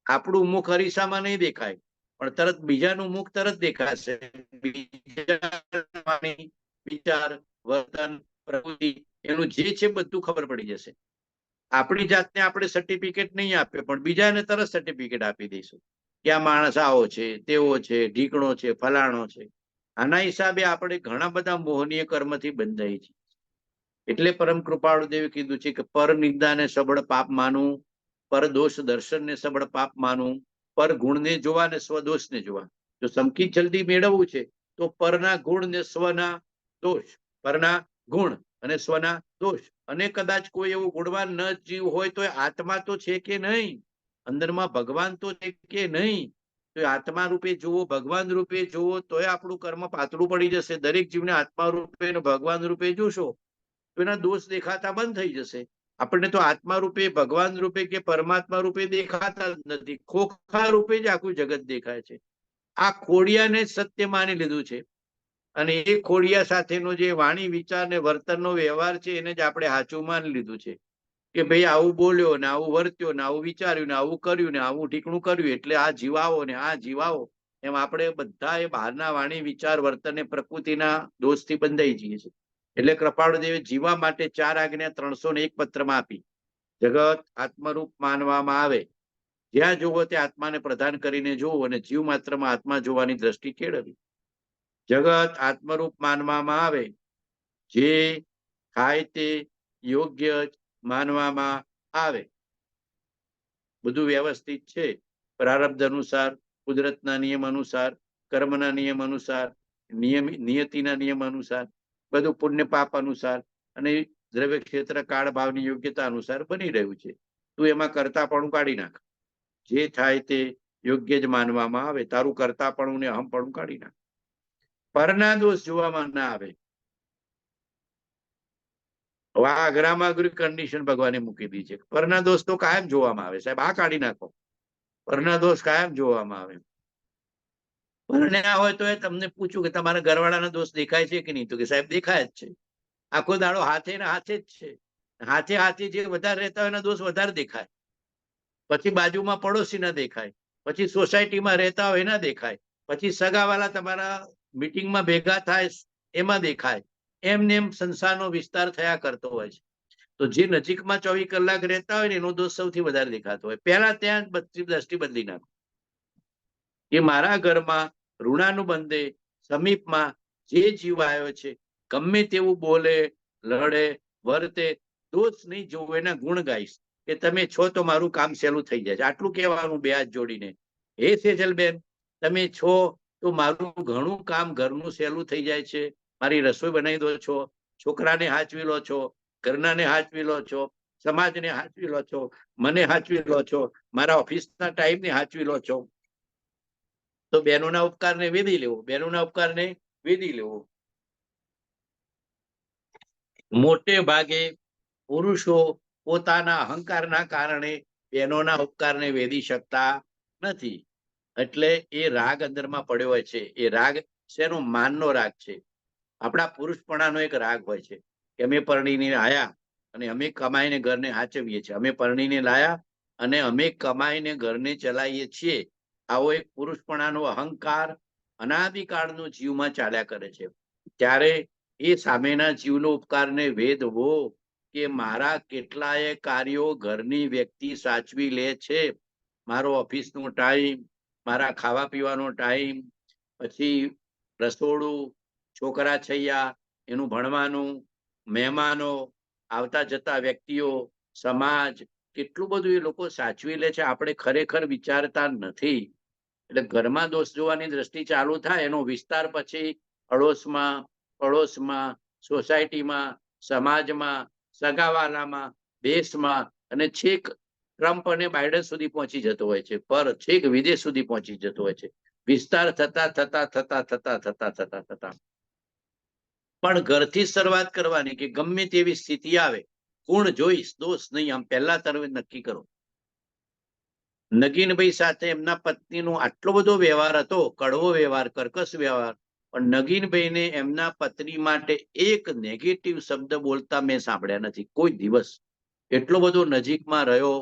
આપણું મુખ અરીસામાં નહીં દેખાય પણ તરત બીજાનું મુખ તરત દેખાશે. વિચાર, વર્તન, પ્રવૃત્તિ એનું જે છે બધું ખબર પડી જશે. આપણી જાતને આપણે સર્ટિફિકેટ નહીં આપીએ પણ બીજાને તરત સર્ટિફિકેટ આપી દઈશું કે આ માણસ આવો છે, તેવો છે, ઢીકણો છે, ફલાણો છે. આના હિસાબે આપણે ઘણા બધા મોહનીય કર્મથી બંધાઈ છીએ. એટલે પરમ કૃપાળુ દેવે કીધું છે કે પર નિંદાને સબળ પાપ માનવું, પર દોષ દર્શનને સબળ પાપ માનવું, પર ગુણને જોવા ને સ્વદોષને જોવા. જો સંકિત જલ્દી મેળવવું છે તો પરના ગુણ ને સ્વના દોષ, પરના ગુણ અને સ્વના દોષ. અને કદાચ કોઈ એવું ગુણવાન ન જીવ હોય તો આત્મા તો છે કે નહીં, અંદરમાં ભગવાન તો છે કે નહીં, તો આત્મા રૂપે જુઓ, ભગવાન રૂપે જુઓ તોય આપણું કર્મ પાતળું પડી જશે. દરેક જીવને આત્મા રૂપે અને ભગવાન રૂપે જોશો તો એના દોષ દેખાતા બંધ થઈ જશે. આપણને તો આત્મા રૂપે, ભગવાન રૂપે કે પરમાત્મા રૂપે દેખાતા જ નથી. ખોખા રૂપે જ આખું જગત દેખાય છે. આ ખોડિયાને સત્ય માની લીધું છે અને એ ખોડિયા સાથેનો જે વાણી વિચાર ને વર્તનનો વ્યવહાર છે એને જ આપણે સાચું માની લીધું છે કે ભાઈ આવું બોલ્યો ને આવું વર્ત્યો ને આવું વિચાર્યું ને આવું કર્યું ને આવું ઠીકણું કર્યું એટલે આ જીવાવો ને આ જીવાવો. એમ આપણે બધા એ બહારના વાણી વિચાર વર્તન ને પ્રકૃતિના દોષથી બંધાઈ જઈએ છીએ. એટલે કૃપાળુદેવે જીવા માટે 4 આજ્ઞા 301 પત્રમાં આપી. જગત આત્મરૂપ માનવામાં આવે, જ્યાં જોવો તે આત્માને પ્રદાન કરીને જોવું અને જીવ માત્રમાં આત્મા જોવાની દ્રષ્ટિ કેળવવી. જગત આત્મરૂપ માનવામાં આવે, જે થાય તે યોગ્ય જ માનવામાં આવે. બધું વ્યવસ્થિત છે પ્રારબ્ધ અનુસાર, કુદરતના નિયમ અનુસાર, કર્મના નિયમ અનુસાર, નિયતિના નિયમ અનુસાર, બધું પુણ્ય પાપ અનુસાર અને દ્રવ્ય ક્ષેત્ર કાળ ભાવની યોગ્યતા અનુસાર બની રહ્યું છે. તું એમાં કરતાપણું કાઢી નાખ. જે થાય તે યોગ્ય જ માનવામાં આવે. તારું કરતાપણું ને અહમપણું કાઢી નાખ. પરના દોષ જોવામાં ના આવે. આ અઘરામાં અઘરી કન્ડિશન ભગવાને મૂકી દી છે. પરના દોષ તો કાયમ જોવામાં આવે. સાહેબ આ કાઢી નાખો. પરના દોષ કાયમ જોવામાં આવે. પરણ્યા હોય તો તમને પૂછ્યું કે તમારા ઘરવાળાના દોષ દેખાય છે કે નહીં? તો કે સાહેબ દેખાય જ છે. આખો દાડો હાથે ને હાથે જ છે. હાથે હાથે જે વધારે રહેતા હોય એના દોષ વધારે દેખાય, પછી બાજુમાં પડોશી ના દેખાય, પછી સોસાયટીમાં રહેતા હોય એના દેખાય, પછી સગાવાલા તમારા મીટિંગમાં ભેગા થાય એમાં દેખાય. એમને એમ સંસારનો વિસ્તાર થયા કરતો હોય છે. તો જે નજીકમાં 24 કલાક રહેતા હોય ને એનો દોષ સૌથી વધારે દેખાતો હોય. પહેલા ત્યાં દ્રષ્ટિ બદલી નાખો કે મારા ઘરમાં ઋણાનુબંધે સમીપમાં જે જીવ આવ્યો છે, ગમે તેવું બોલે, લડે, વર્તે, દોષ નહીં જોવું, એના ગુણ ગાઈશ કે તમે છો તો મારું કામ સહેલું થઈ જાય છે. આટલું કહેવાનું બે હાથ જોડીને, હે સેજલબેન, તમે છો તો મારું ઘણું કામ ઘરનું સહેલું થઈ જાય છે. મારી રસોઈ બનાવી દો છો, છોકરાને હાચવી લો છો, ઘરનાને હાચવી લો છો, સમાજને હાચવી લો છો, મને હાચવી લો છો, મારા ઓફિસના ટાઈમને હાચવી લો છો. તો બહેનોના ઉપકારને વેદી લેવો, બહેનોના ઉપકારને વેદી લેવો. મોટે ભાગે પુરુષો પોતાના અહંકારના કારણે બહેનોના ઉપકારને વેદી શકતા નથી. એટલે એ રાગ અંદરમાં પડ્યો હોય છે. એ રાગ શેનો? માનનો રાગ છે. આપણા પુરુષપણાનો એક રાગ હોય છે કે અમે પરણીને આયા અને અમે કમાઈને ઘરને હાચવીએ છીએ, અમે પરણીને લાયા અને અમે કમાઈને ઘરને ચલાવીએ છીએ. આવો એક પુરુષપણાનો અહંકાર અનાદિકાળનો જીવમાં ચાલ્યા કરે છે. ત્યારે એ સામેના જીવનો ઉપકારને વેદવો કે મારા કેટલાય કાર્યો ઘરની વ્યક્તિ સાચવી લે છે. મારો ઓફિસનો ટાઈમ, મારા ખાવા પીવાનો ટાઈમ, પછી રસોડું, છોકરા છૈયા, એનું ભણવાનું, મહેમાનો, આવતા જતા વ્યક્તિઓ, સમાજ, કેટલું બધું એ લોકો સાચવી લે છે. આપણે ખરેખર વિચારતા નથી. એટલે ઘરમાં દોષ જોવાની દ્રષ્ટિ ચાલુ થાય, એનો વિસ્તાર પછી અડોશમાં, પડોશમાં, સોસાયટીમાં, સમાજમાં, સગાવાલામાં, દેશમાં અને છેક ટ્રમ્પ અને બાઇડન સુધી પહોંચી જતો હોય છે. પર છેક વિદેશ સુધી પહોંચી જતો હોય છે. વિસ્તાર થતા થતા થતા થતા થતા થતા થતા પણ ઘરથી શરૂઆત કરવાની કે ગમે તેવી સ્થિતિ આવે, ગુણ જોઈશ, દોષ નહીં. આમ પહેલા તમે નક્કી કરો. નગીનભાઈ સાથે એમના પત્નીનો આટલો બધો વ્યવહાર હતો, કડવો વ્યવહાર, કર્કશ વ્યવહાર, પણ નગીનભાઈને એમના પત્ની માટે એક નેગેટિવ શબ્દ બોલતા મેં સાંભળ્યા નથી કોઈ દિવસ. એટલો બધો નજીકમાં રહ્યો,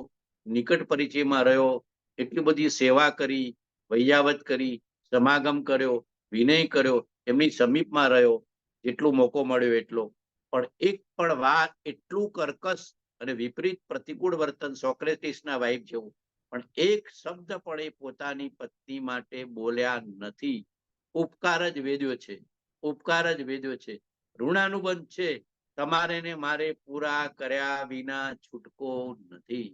નિકટ પરિચયમાં રહ્યો, એટલી બધી સેવા કરી, વૈયાવત કરી, સમાગમ કર્યો, વિનય કર્યો, એમની સમીપમાં રહ્યો જેટલો મોકો મળ્યો એટલો. પણ એક પણ વાત એટલું કર્કશ અને વિપરીત પ્રતિકૂળ વર્તન સોક્રેટિસના વાઇફ જેવું પણ એક શબ્દ પણ એ પોતાની પત્ની માટે બોલ્યા નથી. ઉપકાર જ વેદ્યો છે, ઉપકાર જ વેદ્યો છે. ઋણાનુબંધ છે, તમારે ને મારે પૂરા કર્યા વિના છૂટકો નથી.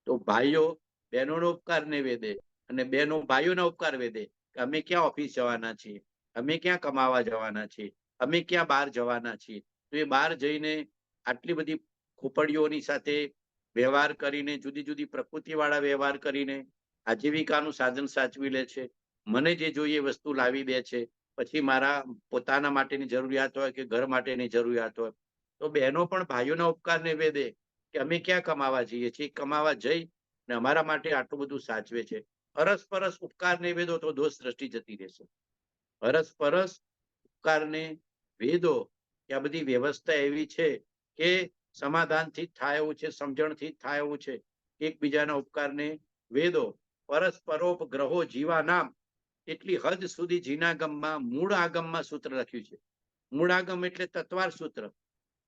તો ભાઈઓ બહેનોનો ઉપકાર ને વેદે અને બહેનો ભાઈઓના ઉપકાર વેદે કે અમે ક્યાં ઓફિસ જવાના છીએ, અમે ક્યાં કમાવા જવાના છીએ, અમે ક્યાં બહાર જવાના છીએ. તો એ બહાર જઈને આટલી બધી ખોપડીઓની સાથે વ્યવહાર કરીને, જુદી જુદી પ્રકૃતિ વાળા વ્યવહાર કરીને આજીવિકાનું સાધન સાચવી લે છે. મને જે જોઈએ વસ્તુ લાવી દે છે. પછી મારા પોતાના માટેની જરૂરિયાત હોય કે ઘર માટેની જરૂરિયાત હોય તો બહેનો પણ ભાઈઓના ઉપકારને વેદે કે અમે ક્યાં કમાવા જઈએ છીએ, કમાવા જઈ ને અમારા માટે આટલું બધું સાચવે છે. અરસપરસ ઉપકારને વેદો તો દોષ દ્રષ્ટિ જતી રહેશે. અરસપરસ ઉપકારને વેદો કે આ બધી વ્યવસ્થા એવી છે કે સમાધાનથી થાય એવું છે, સમજણથી થાય એવું છે. એકબીજાના ઉપકારને વેદો. પરસ્પરોપગ્રહો જીવા નામ. એટલી હદ સુધી જીનાગમમાં મૂળ આગમમાં સૂત્ર લખ્યું છે. મૂળ આગમ એટલે તત્વાર સૂત્ર,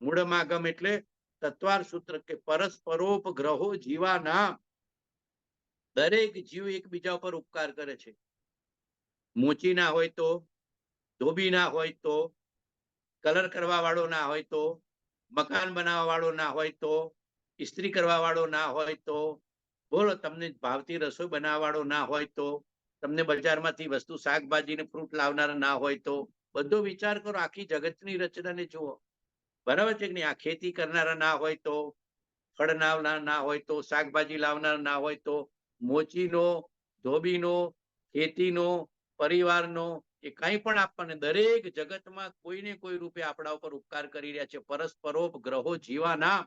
મૂળમાગમ એટલે તત્વાર સૂત્ર કે પરસ્પરોપગ્રહો જીવા નામ. દરેક જીવ એકબીજા ઉપર ઉપકાર કરે છે. મોચી ના હોય તો, ધોબી ના હોય તો, કલર કરવા વાળો ના હોય તો, મકાન બનાવવા વાળો ના હોય તો, ઇસ્ત્રી કરવા વાળો ના હોય તો, બોલો તમને ભાવતી રસોઈ બનાવવા વાળો ના હોય તો, તમને બજારમાંથી વસ્તુ શાકભાજી ને ફ્રૂટ લાવનાર ના હોય તો, બધો વિચાર કરો, આખી જગતની રચનાને જુઓ. બરાબર છે કે નહીં? આ ખેતી કરનારા ના હોય તો, ફળ ના હોય તો, શાકભાજી લાવનાર ના હોય તો, મોચીનો, ધોબીનો, ખેતીનો, પરિવારનો એ કંઈ પણ આપણને દરેક જગતમાં કોઈને કોઈ રૂપે આપણા ઉપર ઉપકાર કરી રહ્યા છે. પરસ્પરોપગ્રહો જીવા નામ.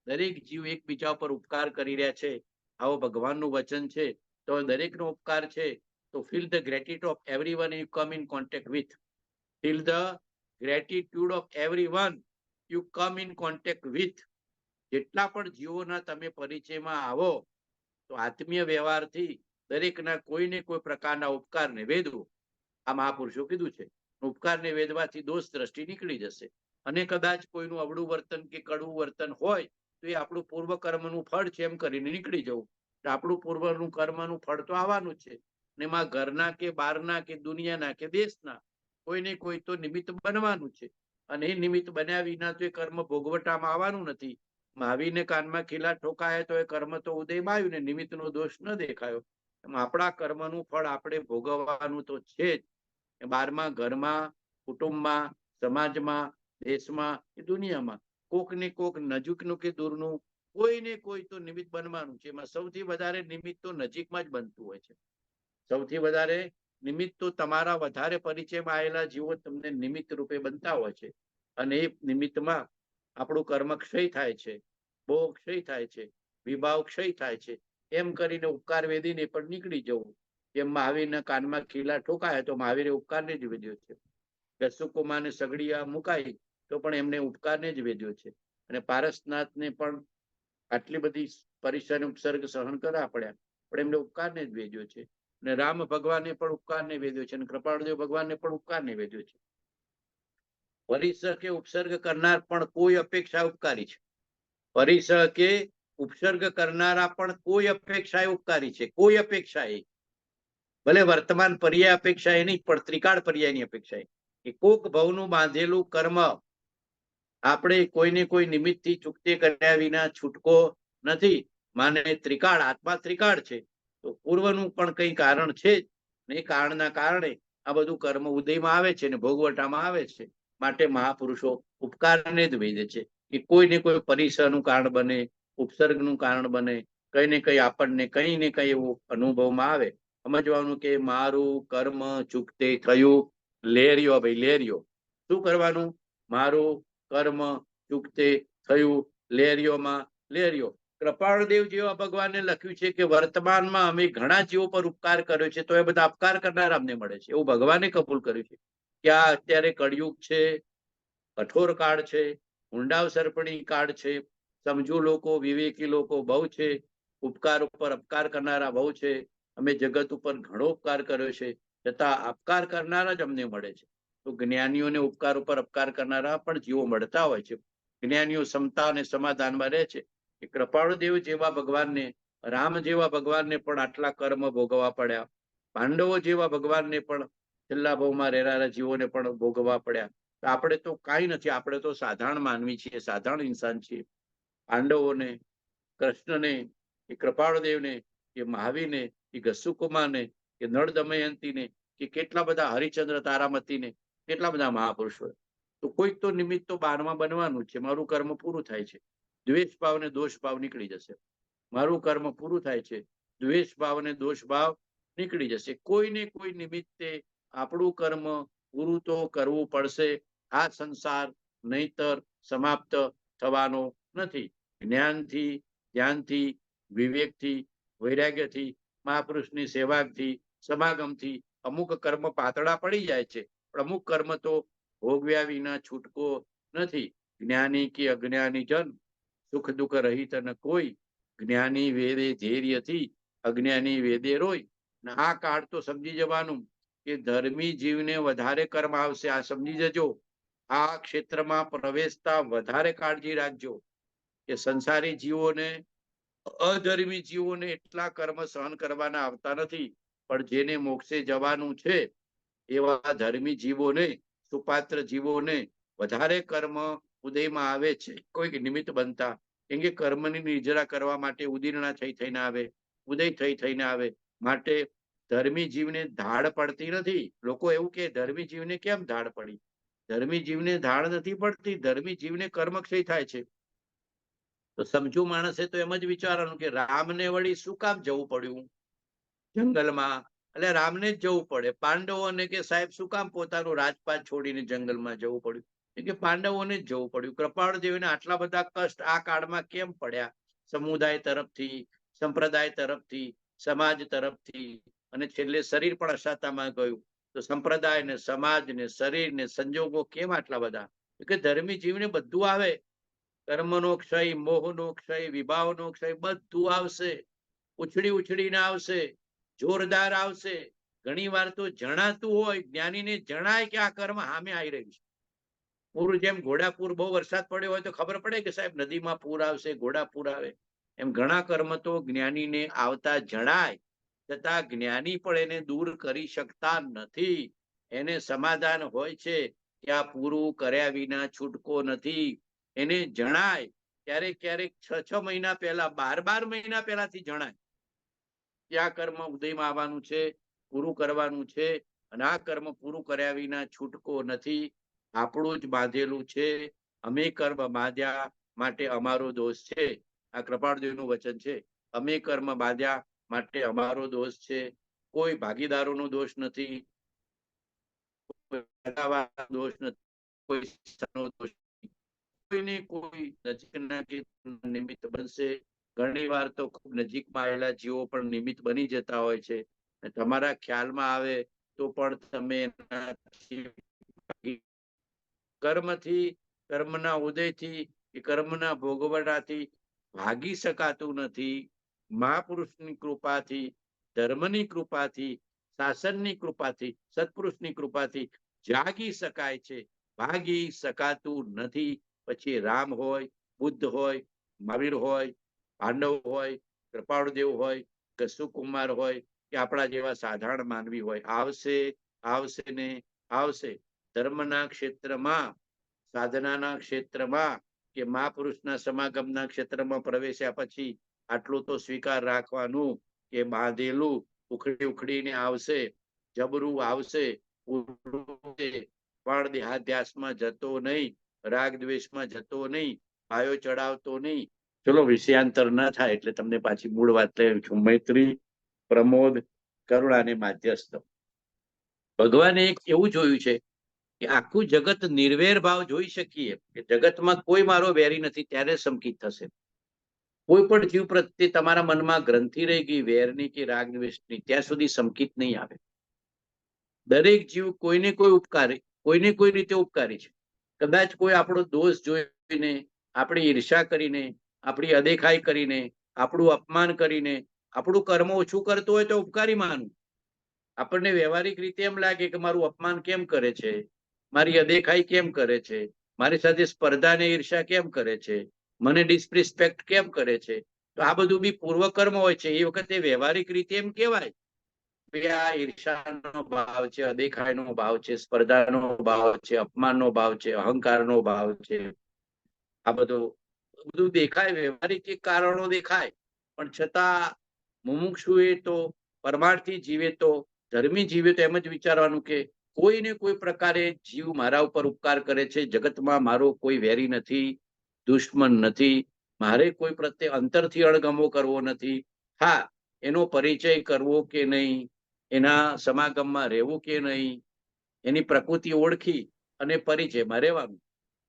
દરેક જીવ એકબીજા ઉપર ઉપકાર કરી રહ્યા છે. આવો ભગવાનનું વચન છે. તો દરેકનો ઉપકાર છે. તો feel the gratitude of everyone you come in contact with. Feel the gratitude of everyone. You come in contact with, જેટલા પણ જીવોના તમે પરિચયમાં આવો તો આત્મીય વ્યવહારથી દરેકના કોઈને કોઈ પ્રકારના ઉપકારને વેદવું. આ મહાપુરુષો કીધું છે. ઉપકારને વેદવાથી દોષ દ્રષ્ટિ નીકળી જશે. અને કદાચ કોઈનું અવળું વર્તન કે કડવું વર્તન હોય તો એ આપણું પૂર્વ કર્મનું ફળ છે એમ કરીને નીકળી જવું. આપણું પૂર્વનું કર્મનું ફળ તો આવવાનું જ છે. ને એમાં ઘરના કે બહારના કે દુનિયાના કે દેશના કોઈને કોઈ તો નિમિત્ત બનવાનું છે. અને એ નિમિત્ત બન્યા વિના તો એ કર્મ ભોગવટામાં આવવાનું નથી. મહાવીરને કાનમાં ખીલા ઠોકાયા તો એ કર્મ તો ઉદયમાં આવ્યું ને નિમિત્તનો દોષ ન દેખાયો. એમ આપણા કર્મનું ફળ આપણે ભોગવવાનું તો છે જ. બહારમાં, ઘરમાં, કુટુંબમાં, સમાજમાં, દેશમાં કે દુનિયામાં કોક ને કોક નજીકનું કે દૂરનું કોઈને કોઈ તો નિમિત્ત બનવાનું છે. એમાં સૌથી વધારે નિમિત્ત તો નજીકમાં જ બનતું હોય છે. સૌથી વધારે નિમિત્ત તો તમારા વધારે પરિચયમાં આવેલા જીવો તમને નિમિત્ત રૂપે બનતા હોય છે. અને એ નિમિત્તમાં આપણું કર્મ ક્ષય થાય છે, ભોગ ક્ષય થાય છે, વિભાવ ક્ષય થાય છે. એમ કરીને ઉપકાર વેદીને પણ નીકળી જવું. એમ મહાવીરના કાનમાં ખીલા ઠોકાય તો મહાવીરે ઉપકારને જ વેદ્યો છે. દસુકુમારને સગડિયા મુકાઈ તો પણ એમને ઉપકારને જ વેદ્યો છે. અને પારસનાથને પણ આટલી બધી પરિસર ઉપસર્ગ સહન કરવા પડ્યા પણ એમને ઉપકારને જ વેદ્યો છે. અને રામ ભગવાને પણ ઉપકારને વેદ્યો છે અને કૃપાળદેવ ભગવાનને પણ ઉપકારને વેદ્યો છે. પરિસર કે ઉપસર્ગ કરનાર પણ કોઈ અપેક્ષા ઉપકારી છે. પરિસર કે ઉપસર્ગ કરનારા પણ કોઈ અપેક્ષા ઉપકારી છે. કોઈ અપેક્ષા એ ભલે વર્તમાન પર્યાય અપેક્ષા એ નહીં પણ ત્રિકાળ પર્યાયની અપેક્ષા એ કોક ભવનું બાંધેલું કર્મ આપણે કોઈને કોઈ નિમિત્તથી ચૂકતે કર્યા વિના છૂટકો નથી. માને ત્રિકાળ, આત્મા ત્રિકાળ છે તો પૂર્વનું પણ કઈ કારણ છે જ. એ કારણના કારણે આ બધું કર્મ ઉદયમાં આવે છે અને ભોગવટામાં આવે છે. માટે મહાપુરુષો ઉપકારને જ વેદે છે કે કોઈ ને કોઈ પરિસરનું કારણ બને, ઉપસર્ગનું કારણ બને, કઈ ને કઈ આપણને કઈ ને કઈ એવું અનુભવમાં આવે. સમજવાનું કે મારું કર્મ ચૂકતે થયું, લેરિયો ભાઈ લેરિયો. શું કરવાનું? મારું કર્મ ચૂકતે થયું, લેરિયોમાં લેરિયો. કૃપાળદેવ જેવા ભગવાને લખ્યું છે કે વર્તમાનમાં અમે ઘણા જીવો પર ઉપકાર કર્યો છે તો એ બધા અપકાર કરનાર અમને મળે છે. એવું ભગવાને કબૂલ કર્યું છે કે આ અત્યારે કળિયુગ છે, કઠોર કાળ છે, ઊંડાવ સર્પણી કાળ છે, સમજુ લોકો, વિવેકી લોકો બહુ છે, ઉપકાર ઉપર અપકાર કરનારા બહુ છે. અમે જગત ઉપર ઘણો ઉપકાર કર્યો છે છતાં અપકાર કરનારા જ અમને મળે છે. તો જ્ઞાનીઓને ઉપકાર ઉપર અપકાર કરનારા પણ જીવો મળતા હોય છે. જ્ઞાનીઓ સમતા અને સમાધાનમાં રહે છે. કે કૃપાળુદેવ જેવા ભગવાનને, રામ જેવા ભગવાનને પણ આટલા કર્મ ભોગવવા પડ્યા. પાંડવો જેવા ભગવાનને પણ છેલ્લા ભાવમાં રહેનારા જીવોને પણ ભોગવવા પડ્યા. આપણે તો કાંઈ નથી, આપણે તો સાધારણ માનવી છીએ, સાધારણ ઇન્સાન છીએ. પાંડવોને, કૃષ્ણને, કે કૃપાળદેવને, કે મહાવીરને, કે ઘસુકુમારને, કે નળ દમયંતીને, કે કેટલા બધા હરિચંદ્ર તારામતીને, કેટલા બધા મહાપુરુષો. તો કોઈક તો નિમિત્ત તો બારમાં બનવાનું છે. મારું કર્મ પૂરું થાય છે, દ્વેષ ભાવ ને દોષ ભાવ નીકળી જશે. મારું કર્મ પૂરું થાય છે, દ્વેષ ભાવ અને દોષ ભાવ નીકળી જશે. કોઈને કોઈ નિમિત્તે આપણું કર્મ પૂરું તો કરવું પડશે. આ સંસાર નહીતર સમાપ્ત થવાનો નથી. જ્ઞાનથી, ધ્યાનથી, વિવેકથી, વૈરાગ્યથી, મહાપુરુષની સેવાથી, સમાગમથી અમુક કર્મ પાતળા પડી જાય છે પણ અમુક કર્મ તો ભોગવ્યા વિના છૂટકો નથી. જ્ઞાની કે અજ્ઞાની જન સુખ દુઃખ રહિત ન કોઈ, જ્ઞાની વેદે ધૈર્યથી, અજ્ઞાની વેદે રોય. આ કાળ તો સમજી જવાનું કે ધર્મી જીવને વધારે કર્મ આવશે. આ સમજી જજો. આ ક્ષેત્રમાં પ્રવેશતા વધારે કાળજી રાખજો કે સંસારી જીવોને, અધર્મી જીવોને એટલા કર્મ સહન કરવાના આવતા નથી. પણ જેને મોક્ષે જવાનું છે એવા ધર્મી જીવોને, સુપાત્ર જીવોને વધારે કર્મ ઉદયમાં આવે છે કોઈક નિમિત્ત બનતા. કેમ કે કર્મની નિર્જરા કરવા માટે ઉદીર્ણા થઈ થઈને આવે, ઉદય થઈ થઈને આવે. માટે ધર્મી જીવને ધાડ પડતી નથી. લોકો એવું કે ધર્મી જીવને કેમ ધાડ પડી? ધર્મી જીવને ધાડ નથી પડતી, ધર્મી જીવને કર્મક્ષય થાય છે. તો સમજુ માણસે તો એમ જ વિચારવાનું કે રામને વળી શું કામ જવું પડ્યું જંગલમાં? એટલે રામને જ જવું પડે. પાંડવોને કે સાહેબ શું કામ પોતાનું રાજપાટ છોડીને જંગલમાં જવું પડ્યું? કે પાંડવોને જ જવું પડ્યું. કૃપાળદેવને આટલા બધા કષ્ટ આ કાળમાં કેમ પડ્યા? સમુદાય તરફથી, સંપ્રદાય તરફથી, સમાજ તરફથી, અને છેલ્લે શરીર પણ અશાતામાં ગયું. તો સંપ્રદાય ને, સમાજ ને, શરીર ને, સંજોગો કેમ આટલા બધા? કે ધર્મી જીવને બધું આવે, કર્મનો ક્ષય, મોહનો ક્ષય, વિભાવનો ક્ષય બધું આવશે, ઉછળી ઉછળીને આવશે, જોરદાર આવશે. ઘણી વાર તો જણાતું હોય, જ્ઞાનીને જણાય કે આ કર્મ સામે આવી રહ્યું છે. પૂર જેમ ઘોડાપૂર બહુ વરસાદ પડ્યો હોય તો ખબર પડે કે સાહેબ નદીમાં પૂર આવશે, ઘોડાપૂર આવે. એમ ઘણા કર્મ તો જ્ઞાનીને આવતા જણાય, છતાં જ્ઞાની પણ એને દૂર કરી શકતા નથી. એને સમાધાન હોય છે કે આ પૂરું કર્યા વિના છૂટકો નથી. એને જણાય, ક્યારેક ક્યારેક 6 મહિના પહેલા, 12 મહિના પહેલાથી જણાય કે આ કર્મ ઉદયમાં આવવાનું છે, પૂરું કરવાનું છે, અને આ કર્મ પૂરું કર્યા વિના છૂટકો નથી. આપણું જ બાંધેલું છે. અમે કર્મ બાંધ્યા માટે અમારો દોષ છે. આ કૃપાળદેવનું વચન છે. અમે કર્મ બાંધ્યા માટે અમારો દોષ છે. કોઈ ભાગીદારોનો દોષ નથી, દોષ નથી, કોઈને કોઈ નજીકના કે નિમિત્ત બનશે. ઘણી વાર તો ખૂબ નજીકમાં આવેલા જીવો પણ નિમિત્ત બની જતા હોય છે. તમારા ખ્યાલમાં આવે તો પણ તમે કર્મથી, કર્મના ઉદયથી કે કર્મના ભોગવટાથી ભાગી શકાતું નથી. મહાપુરુષની કૃપાથી, ધર્મની કૃપાથી, શાસનની કૃપાથી, સત્પુરુષની કૃપાથી જાગી શકાય છે. ભાગી શકાતું નથી. પછી રામ હોય, બુદ્ધ હોય, મહાવીર હોય, પાંડવ હોય, કૃપાળદેવ હોય, કે સુકુમાર હોય, કે આપણા જેવા સાધારણ માનવી હોય, આવશે, આવશે ને આવશે. ધર્મના ક્ષેત્રમાં, સાધનાના ક્ષેત્રમાં, કે મહાપુરુષના સમાગમના ક્ષેત્રમાં પ્રવેશ્યા પછી આટલું તો સ્વીકાર રાખવાનું કે બાંધેલું ઉખડી ઉખડીને આવશે, જબરું આવશે, પણ દેહાધ્યાસમાં જતો નહીં, રાગ દ્વેષમાં જતો નહીં, પાયો ચડાવતો નહીં. ચલો વિષયાંતર ના થાય એટલે તમને પાછી મૂળ વાત લઈ છું. મૈત્રી, પ્રમોદ, કરુણા અને માધ્યસ્થ. ભગવાને એક એવું જોયું છે કે આખું જગત નિર્વેર ભાવ જોઈ શકીએ કે જગતમાં કોઈ મારો વેરી નથી, ત્યારે સંકિત થશે. કોઈ પણ જીવ પ્રત્યે તમારા મનમાં ગ્રંથિ રહી ગઈ વેરની કે રાગ દ્વેષની, ત્યાં સુધી સંકિત નહીં આવે. દરેક જીવ કોઈને કોઈ ઉપકારી, કોઈને કોઈ રીતે ઉપકારી છે. કદાચ કોઈ આપણો દોષ જોઈને, આપણી ઈર્ષા કરીને, આપણી અદેખાઈ કરીને, આપણું અપમાન કરીને, આપણું કર્મ ઓછું કરતું હોય તો ઉપકારી માનવું. આપણને વ્યવહારિક રીતે એમ લાગે કે મારું અપમાન કેમ કરે છે, મારી અદેખાઈ કેમ કરે છે, મારી સાથે સ્પર્ધા ને ઈર્ષા કેમ કરે છે, મને ડિસરિસ્પેક્ટ કેમ કરે છે. તો આ બધું બી પૂર્વકર્મ હોય છે. એ વખતે વ્યવહારિક રીતે એમ કહેવાય કે આ ઈર્ષાનો ભાવ છે, અદેખાઈનો ભાવ છે, સ્પર્ધાનો ભાવ છે, અપમાનનો ભાવ છે, અહંકારનો ભાવ છે. આ બધું દેખાય, વ્યવહારિક કારણો દેખાય, પણ છતાં મુમુક્ષુએ તો, પરમાર્થી જીવે તો, ધર્મી જીવે તો એમ જ વિચારવાનું કે કોઈને કોઈ પ્રકારે જીવ મારા ઉપર ઉપકાર કરે છે. જગતમાં મારો કોઈ વેરી નથી, દુશ્મન નથી, મારે કોઈ પ્રત્યે અંતરથી અણગમો કરવો નથી. હા, એનો પરિચય કરવો કે નહીં, એના સમાગમમાં રહેવું કે નહીં, એની પ્રકૃતિ ઓળખી અને પરિચયમાં રહેવાનું.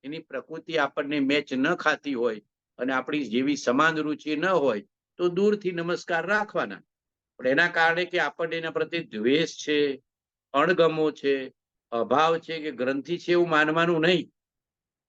એની પ્રકૃતિ આપણને મેચ ન ખાતી હોય અને આપણી જેવી સમાન રુચિ ન હોય તો દૂરથી નમસ્કાર રાખવાના. પણ એના કારણે કે આપણને એના પ્રત્યે દ્વેષ છે, અણગમો છે, અભાવ છે કે ગ્રંથિ છે એવું માનવાનું નહીં.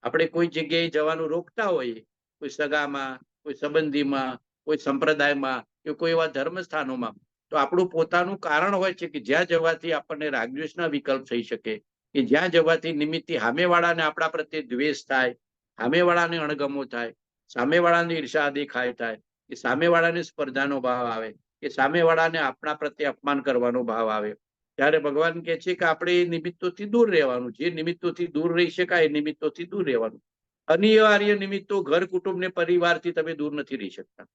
આપણે કોઈ જગ્યાએ જવાનું રોકતા હોઈએ, કોઈ સગામાં, કોઈ સંબંધીમાં, કોઈ સંપ્રદાયમાં કે કોઈ એવા ધર્મ સ્થાનોમાં, તો આપણું પોતાનું કારણ હોય છે કે જ્યાં જવાથી આપણને રાગદ્વેષના વિકલ્પ થઈ શકે, કે જ્યાં જવાથી નિમિત્તે સામેવાળાને આપણા પ્રત્યે દ્વેષ થાય, સામેવાળાને અણગમો થાય, સામેવાળાને ઈર્ષા દેખાય થાય, કે સામેવાળાને સ્પર્ધાનો ભાવ આવે, કે સામેવાળાને આપણા પ્રત્યે અપમાન કરવાનો ભાવ આવે. ત્યારે ભગવાન કહે છે કે આપણે એ નિમિત્તોથી દૂર રહેવાનું. જે નિમિત્તોથી દૂર રહી શકાય એ નિમિત્તોથી દૂર રહેવાનું. અનિવાર્ય નિમિત્તો, ઘર કુટુંબ ને પરિવારથી તમે દૂર નથી રહી શકતા.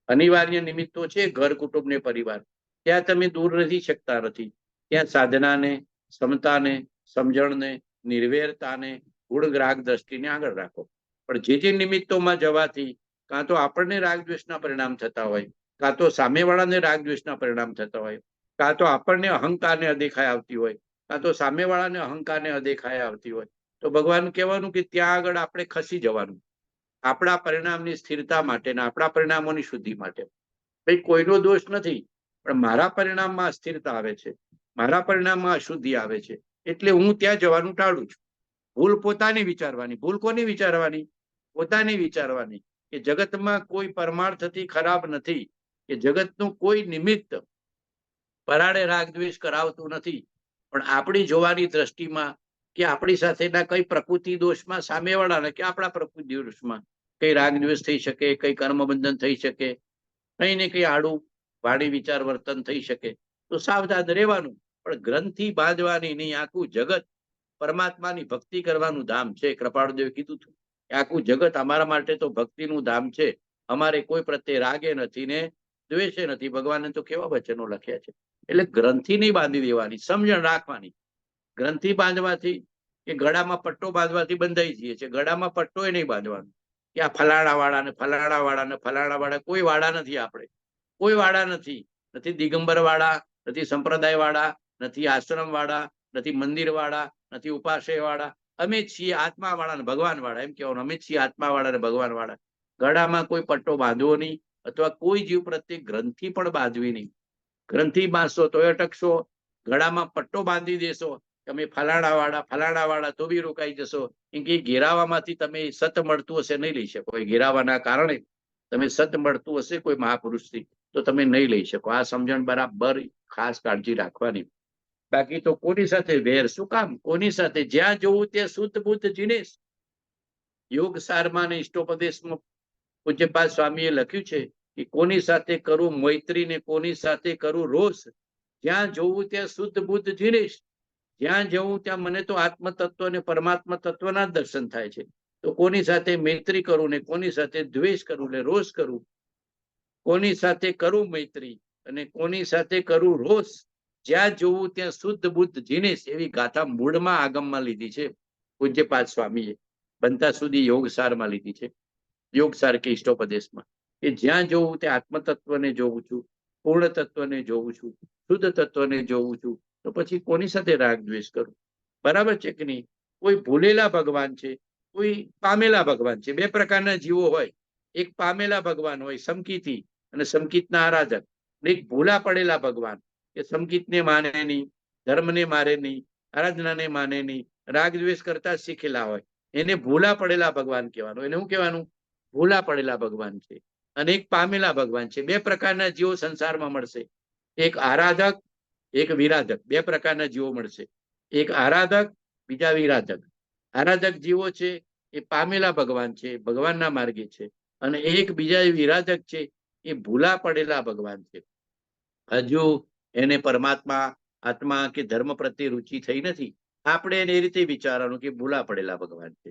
અનિવાર્ય નિમિત્તો છે ઘર કુટુંબ ને પરિવાર, ત્યાં તમે દૂર રહી શકતા નથી. ત્યાં સાધનાને, સમતાને, સમજણને, નિર્વેરતાને, ગુણ રાગ દ્રષ્ટિને આગળ રાખો. પણ જે નિમિત્તોમાં જવાથી કાં તો આપણને રાગ દ્વેષના પરિણામ થતા હોય, કાં તો સામેવાળાને રાગ દ્વેષના પરિણામ થતા હોય, કાં તો આપણને અહંકારને અદેખાઈ આવતી હોય, કાં તો સામેવાળાને અહંકારને અદેખાઈ આવતી હોય, તો ભગવાન કહેવાનું કે ત્યાં આગળ આપણે ખસી જવાનું, આપણા પરિણામની સ્થિરતા માટે, આપણા પરિણામોની શુદ્ધિ માટે. ભાઈ કોઈનો દોષ નથી, પણ મારા પરિણામમાં અસ્થિરતા આવે છે, મારા પરિણામમાં અશુદ્ધિ આવે છે, એટલે હું ત્યાં જવાનું ટાળું છું. ભૂલ પોતાની વિચારવાની. ભૂલ કોની વિચારવાની? પોતાની વિચારવાની. કે જગતમાં કોઈ પરમાર્થથી ખરાબ નથી, કે જગતનું કોઈ નિમિત્ત પરાડે રાગ દ્વેષ કરાવતું નથી. પણ આપણી જોવાની દ્રષ્ટિમાં કે આપણી સાથેના કઈ પ્રકૃતિ દોષમાં સામેવાળાને કે આપણા પ્રકૃતિ દોષમાં કઈ રાગ દ્વેષ થઈ શકે, કઈ કર્મબંધન થઈ શકે, કઈ ને કઈ આડું વાડી વિચાર વર્તન થઈ શકે, તો સાવધાન રહેવાનું. પણ ગ્રંથિ બાંધવાની નહીં. આખું જગત પરમાત્માની ભક્તિ કરવાનું ધામ છે. કૃપાળુદેવે કીધું હતું આખું જગત અમારા માટે તો ભક્તિનું ધામ છે. અમારે કોઈ પ્રત્યે રાગે નથી ને દ્વેષે નથી. ભગવાને તો કેવા વચનો લખ્યા છે. એટલે ગ્રંથિ નહીં બાંધી દેવાની, સમજણ રાખવાની. ગ્રંથિ બાંધવાથી કે ગળામાં પટ્ટો બાંધવાથી બંધાઈ જઈએ છે. ગળામાં પટ્ટો એ નહીં બાંધવાનો કે આ ફલાણા વાળા ને ફલાણા વાળા ને ફલાણા વાળા. કોઈ વાળા નથી આપણે, કોઈ વાળા નથી. નથી દિગંબર વાળા, નથી સંપ્રદાય વાળા, નથી આશ્રમ વાળા, નથી મંદિર વાળા, નથી ઉપાશ્રય વાળા. અમે છીએ આત્મા વાળા ને ભગવાન વાળા. એમ કહેવાનું અમે છીએ આત્મા વાળા ને ભગવાન વાળા. ગળામાં કોઈ પટ્ટો બાંધવો નહીં, અથવા કોઈ જીવ પ્રત્યે ગ્રંથિ પણ બાંધવી નહીં. ગ્રંથિ બાંધશો તો અટકશો, ગળામાં પટ્ટો બાંધી દેશો તમે ફલાણા વાળા તો બી રોકાઈ જશો. કેમ કે ઘેરાવામાંથી તમે સત મળતું હશે નહીં લઈ શકો. એ ઘેરાવાના કારણે તમે સત મળતું હશે કોઈ મહાપુરુષથી તો તમે નહીં લઈ શકો. આ સમજણ બરાબર ખાસ કાળજી રાખવાની. બાકી તો કોની સાથે વેર શું કામ? કોની સાથે? જ્યાં જોવું ત્યાં શુદ્ધ બુદ્ધ જીનેશ. યોગ સારમાં અને ઇષ્ટોપદેશમાં પૂજ્યપાદ સ્વામીએ લખ્યું છે કે કોની સાથે કરું મૈત્રી ને કોની સાથે કરું રોષ. જ્યાં જોવું ત્યાં શુદ્ધ બુદ્ધ જીનેશ. જ્યાં જવું ત્યાં મને તો આત્મ તત્વ અને પરમાત્મા તત્વના જ દર્શન થાય છે. તો કોની સાથે મૈત્રી કરું ને કોની સાથે દ્વેષ કરું ને રોષ કરું? કોની સાથે કરું મૈત્રી અને કોની સાથે કરું રોષ? જ્યાં જોવું ત્યાં શુદ્ધ બુદ્ધ જીનેશ. એવી ગાથા મૂળમાં આગમમાં લીધી છે પૂજ્યપાદ સ્વામીએ. બનતા સુધી યોગસારમાં લીધી છે. યોગસાર કે ઇષ્ટોપદેશમાં કે જ્યાં જોવું ત્યાં આત્મ તત્વને જોઉં છું, પૂર્ણ તત્વને જોઉં છું, શુદ્ધ તત્વને જોઉં છું. તો પછી કોની સાથે રાગ દ્વેષ કરું? બરાબર છે કે નહીં? કોઈ ભૂલેલા ભગવાન છે, કોઈ પામેલા ભગવાન છે. બે પ્રકારના જીવો હોય. એક પામેલા ભગવાન હોય સમકીથી અને સમકીતના આરાધક. એક ભૂલા પડેલા ભગવાન કે સમકીતને માને નહીં, ધર્મને મારે નહીં, આરાધનાને માને નહીં, રાગ દ્વેષ કરતા શીખેલા હોય. એને ભૂલા પડેલા ભગવાન કહેવાનું. એને શું કહેવાનું? ભૂલા પડેલા ભગવાન છે. અને એક પામેલા ભગવાન છે. બે પ્રકારના જીવો સંસારમાં મળશે. એક આરાધક, એક વિરાધક. બે પ્રકારના જીવો મળશે. એક આરાધક, બીજા વિરાધક. આરાધક જીવો છે એ પામેલા ભગવાન છે, ભગવાનના માર્ગે છે. અને એક બીજા વિરાધક છે એ ભૂલા પડેલા ભગવાન છે. હજુ એને પરમાત્મા આત્મા કે ધર્મ પ્રત્યે રુચિ થઈ નથી. આપણે એને એ રીતે વિચારવાનું કે ભૂલા પડેલા ભગવાન છે.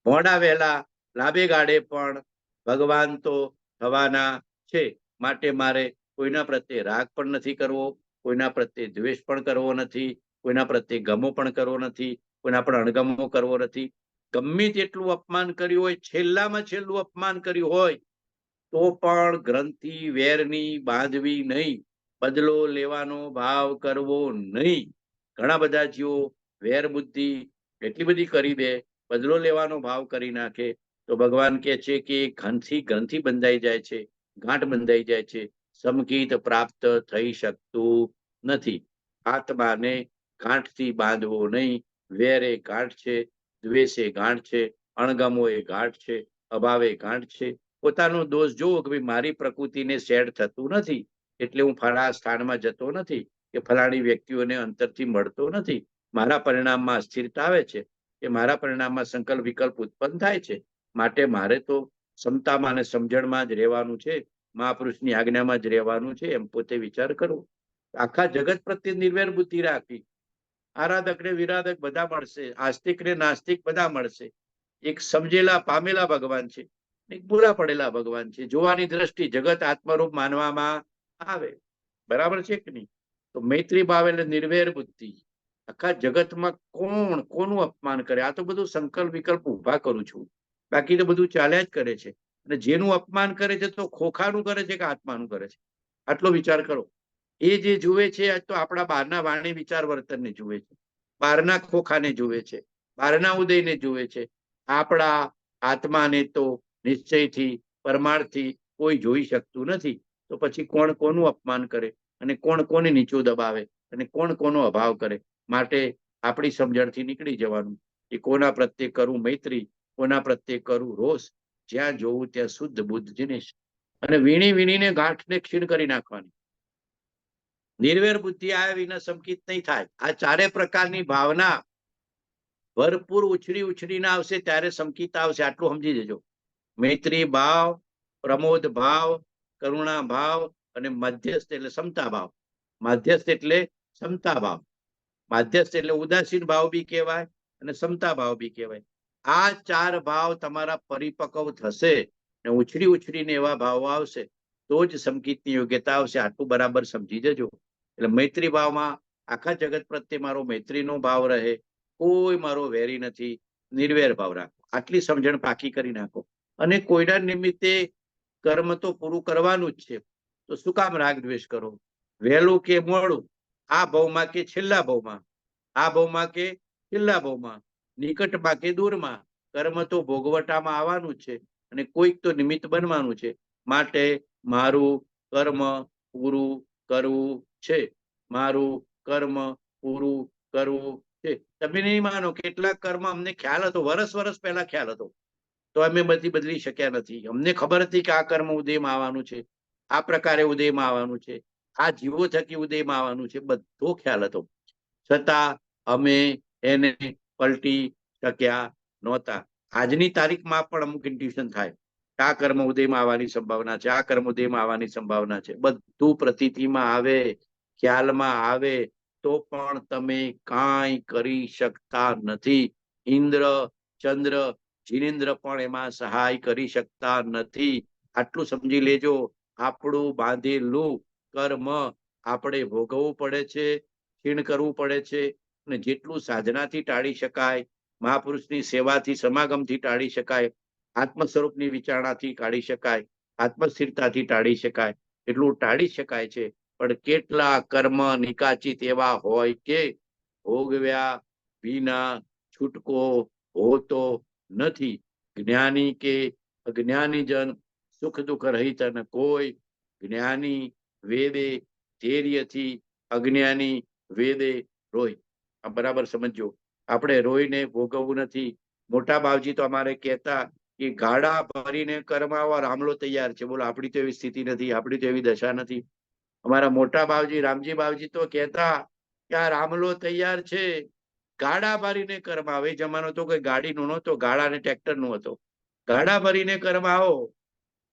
મોડા વહેલા લાભે ગાડે પણ ભગવાન તો થવાના છે. માટે મારે કોઈના પ્રત્યે રાગ પણ નથી કરવો, કોઈના પ્રત્યે દ્વેષ પણ કરવો નથી, કોઈના પ્રત્યે ગમો પણ કરવો નથી, કોઈના પણ અણગમો કરવો નથી. ગમે તેટલું અપમાન કર્યું હોય, છેલ્લામાં છેલ્લું અપમાન કર્યું હોય તો પણ ગ્રંથિ વેરની બાંધવી નહીં, બદલો લેવાનો ભાવ કરવો નહીં. ઘણા બધા જીવો વેર બુદ્ધિ એટલી બધી કરી દે, બદલો લેવાનો ભાવ કરી નાખે. તો ભગવાન કહે છે કે ગ્રંથિ બંધાઈ જાય છે, ગાંઠ બંધાઈ જાય છે. સમકીત પ્રાપ્ત થઈ શકતું નથી. આત્માને ગાંઠથી બાંધવો નહીં. વેરે ગાંઠ છે, દ્વેષે ગાંઠ છે, અણગમો એ ગાંઠ છે, અભાવે ગાંઠ છે. પોતાનો દોષ જોવો કે મારી પ્રકૃતિને સેટ થતું નથી એટલે હું ફળા સ્થાનમાં જતો નથી, કે ફલાણી વ્યક્તિઓને અંતરથી મળતો નથી. મારા પરિણામમાં અસ્થિરતા આવે છે, કે મારા પરિણામમાં સંકલ્પ વિકલ્પ ઉત્પન્ન થાય છે. માટે મારે તો ક્ષમતામાં અને સમજણમાં જ રહેવાનું છે, મહાપુરુષની આજ્ઞામાં જ રહેવાનું છે. એમ પોતે વિચાર કરવો. આખા જગત પ્રત્યે નિર્વેર બુદ્ધિ રાખવી. આરાધક ને વિરાધક બધા મળશે, આસ્તિક ને નાસ્તિક બધા મળશે. એક સમજેલા પામેલા ભગવાન છે, એક ભૂલા પડેલા ભગવાન છે. જોવાની દ્રષ્ટિ જગત આત્મરૂપ માનવામાં આવે. બરાબર છે કે નહીં? તો મૈત્રી ભાવ એટલે નિર્વેર બુદ્ધિ. આખા જગતમાં કોણ કોનું અપમાન કરે? આ તો બધું સંકલ્પ વિકલ્પ ઉભા કરું છું, બાકી તો બધું ચાલ્યા જ કરે છે. અને જેનું અપમાન કરે છે તો ખોખાનું કરે છે કે આત્માનું કરે છે? આટલો વિચાર કરો. એ જે જુએ છે તો આપણા બહારના વાણી વિચાર વર્તનને જુએ છે, બહારના ખોખાને જુએ છે, બહારના ઉદયને જુએ છે. આપણા આત્માને તો નિશ્ચયથી પરમાર્થથી કોઈ જોઈ શકતું નથી. તો પછી કોણ કોનું અપમાન કરે અને કોણ કોને નીચું દબાવે અને કોણ કોનો અભાવ કરે? માટે આપણી સમજણથી નીકળી જવાનું. એ કોના પ્રત્યે કરું મૈત્રી, કોના પ્રત્યે કરું રોષ, જ્યાં જોવું ત્યાં શુદ્ધ બુદ્ધ જીનેશ. અને વીણી વીણીને ગાંઠને ક્ષીણ કરી નાખવાની. નિર્વેર બુદ્ધિ આવ્યા વિના સંકિત નહીં થાય. આ ચારે પ્રકારની ભાવના ભરપૂર ઉછળી ઉછળીને આવશે ત્યારે સંકિત આવશે. આટલું સમજી જજો. મૈત્રી ભાવ, પ્રમોદ ભાવ, કરુણા ભાવ અને મધ્યસ્થ એટલે સમતા ભાવ. મધ્યસ્થ એટલે સમતા ભાવ. મધ્યસ્થ એટલે ઉદાસીન ભાવ બી કહેવાય અને સમતા ભાવ બી કહેવાય. આ ચાર ભાવ તમારા પરિપક્વ થશે ને ઉછળી ઉછળીને એવા ભાવો આવશે તો જ સંકિતની યોગ્યતા આવશે. આટલું બરાબર સમજી જજો. એટલે મૈત્રી ભાવમાં આખા જગત પ્રત્યે મારો મૈત્રીનો ભાવ રહે, કોઈ મારો વેરી નથી, નિર્વેર ભાવ રાખો. આટલી સમજણ પાકી કરી નાખો. અને કોઈના નિમિત્તે કર્મ તો પૂરું કરવાનું જ છે, તો શું કામ રાગ દ્વેષ કરો? વહેલું કે મોડું, આ ભાવમાં કે છેલ્લા ભાવમાં, આ ભાવમાં કે છેલ્લા ભાવમાં, નિકટમાં કે દૂરમાં, કર્મ તો ભોગવટામાં આવવાનું જ છે અને કોઈક તો નિમિત્ત બનવાનું છે. માટે મારું કર્મ પૂરું કરવું છે, મારું કર્મ પૂરું કરવું છે. તમે નહીં માનો, કેટલાક કર્મ અમને ખ્યાલ હતો, વર્ષ પહેલા ખ્યાલ હતો, તો અમે બદલી શક્યા નથી. અમને ખબર હતી કે આ કર્મ ઉદયમાં આવવાનું છે, આ પ્રકારે ઉદયમાં આવવાનું છે, આ જીવો થકી ઉદયમાં આવવાનું છે, બધો ખ્યાલ હતો. છતાં અમે એને પલટી શક્યા નહોતા. આજની તારીખમાં પણ અમુક ઇન્ટ્યુશન થાય, આ કર્મ ઉદયમાં આવવાની સંભાવના છે, આ કર્મ ઉદયમાં આવવાની સંભાવના છે. બધું પ્રતીતિમાં આવે, ખ્યાલમાં આવે, તો પણ તમે કાંઈ કરી શકતા નથી. ઇન્દ્ર, ચંદ્ર, જીનેન્દ્ર પણ એમાં સહાય કરી શકતા નથી. આટલું સમજી લેજો. આપણું બાંધેલું કર્મ આપણે ભોગવવું પડે છે, ક્ષીણ કરવું પડે છે. અને જેટલું સાધનાથી ટાળી શકાય, મહાપુરુષની સેવાથી, સમાગમથી ટાળી શકાય, આત્મ સ્વરૂપની વિચારણાથી ટાળી શકાય, આત્મસ્થિરતાથી ટાળી શકાય, એટલું ટાળી શકાય છે. પણ કેટલા કર્મ નિકાચિત એવા હોય કે ભોગવ્યા વિના છૂટકો હોતો નથી. જ્ઞાની કે અજ્ઞાની જન સુખ દુઃખ રહિત અને કોઈ. જ્ઞાની વેદે ધૈર્યથી, અજ્ઞાની વેદે રોય. આ બરાબર સમજો. આપણે રોઈને ભોગવવું નથી. મોટા બાવજી તો અમારે કહેતા કે ગાડા ભરીને કરમાવા રામલો તૈયાર છે. બોલો, આપણી તો એવી સ્થિતિ નથી, આપણી તો એવી દશા નથી. અમારા મોટા બાવજી, રામજી બાવજી તો કહેતા કે આ રામલો તૈયાર છે, ગાડા ભરીને કરમાવે. એ જમાનો તો કોઈ ગાડીનો નહોતો, ગાડા ને ટ્રેક્ટર નો હતો. ગાડા ભરીને કરમાવો.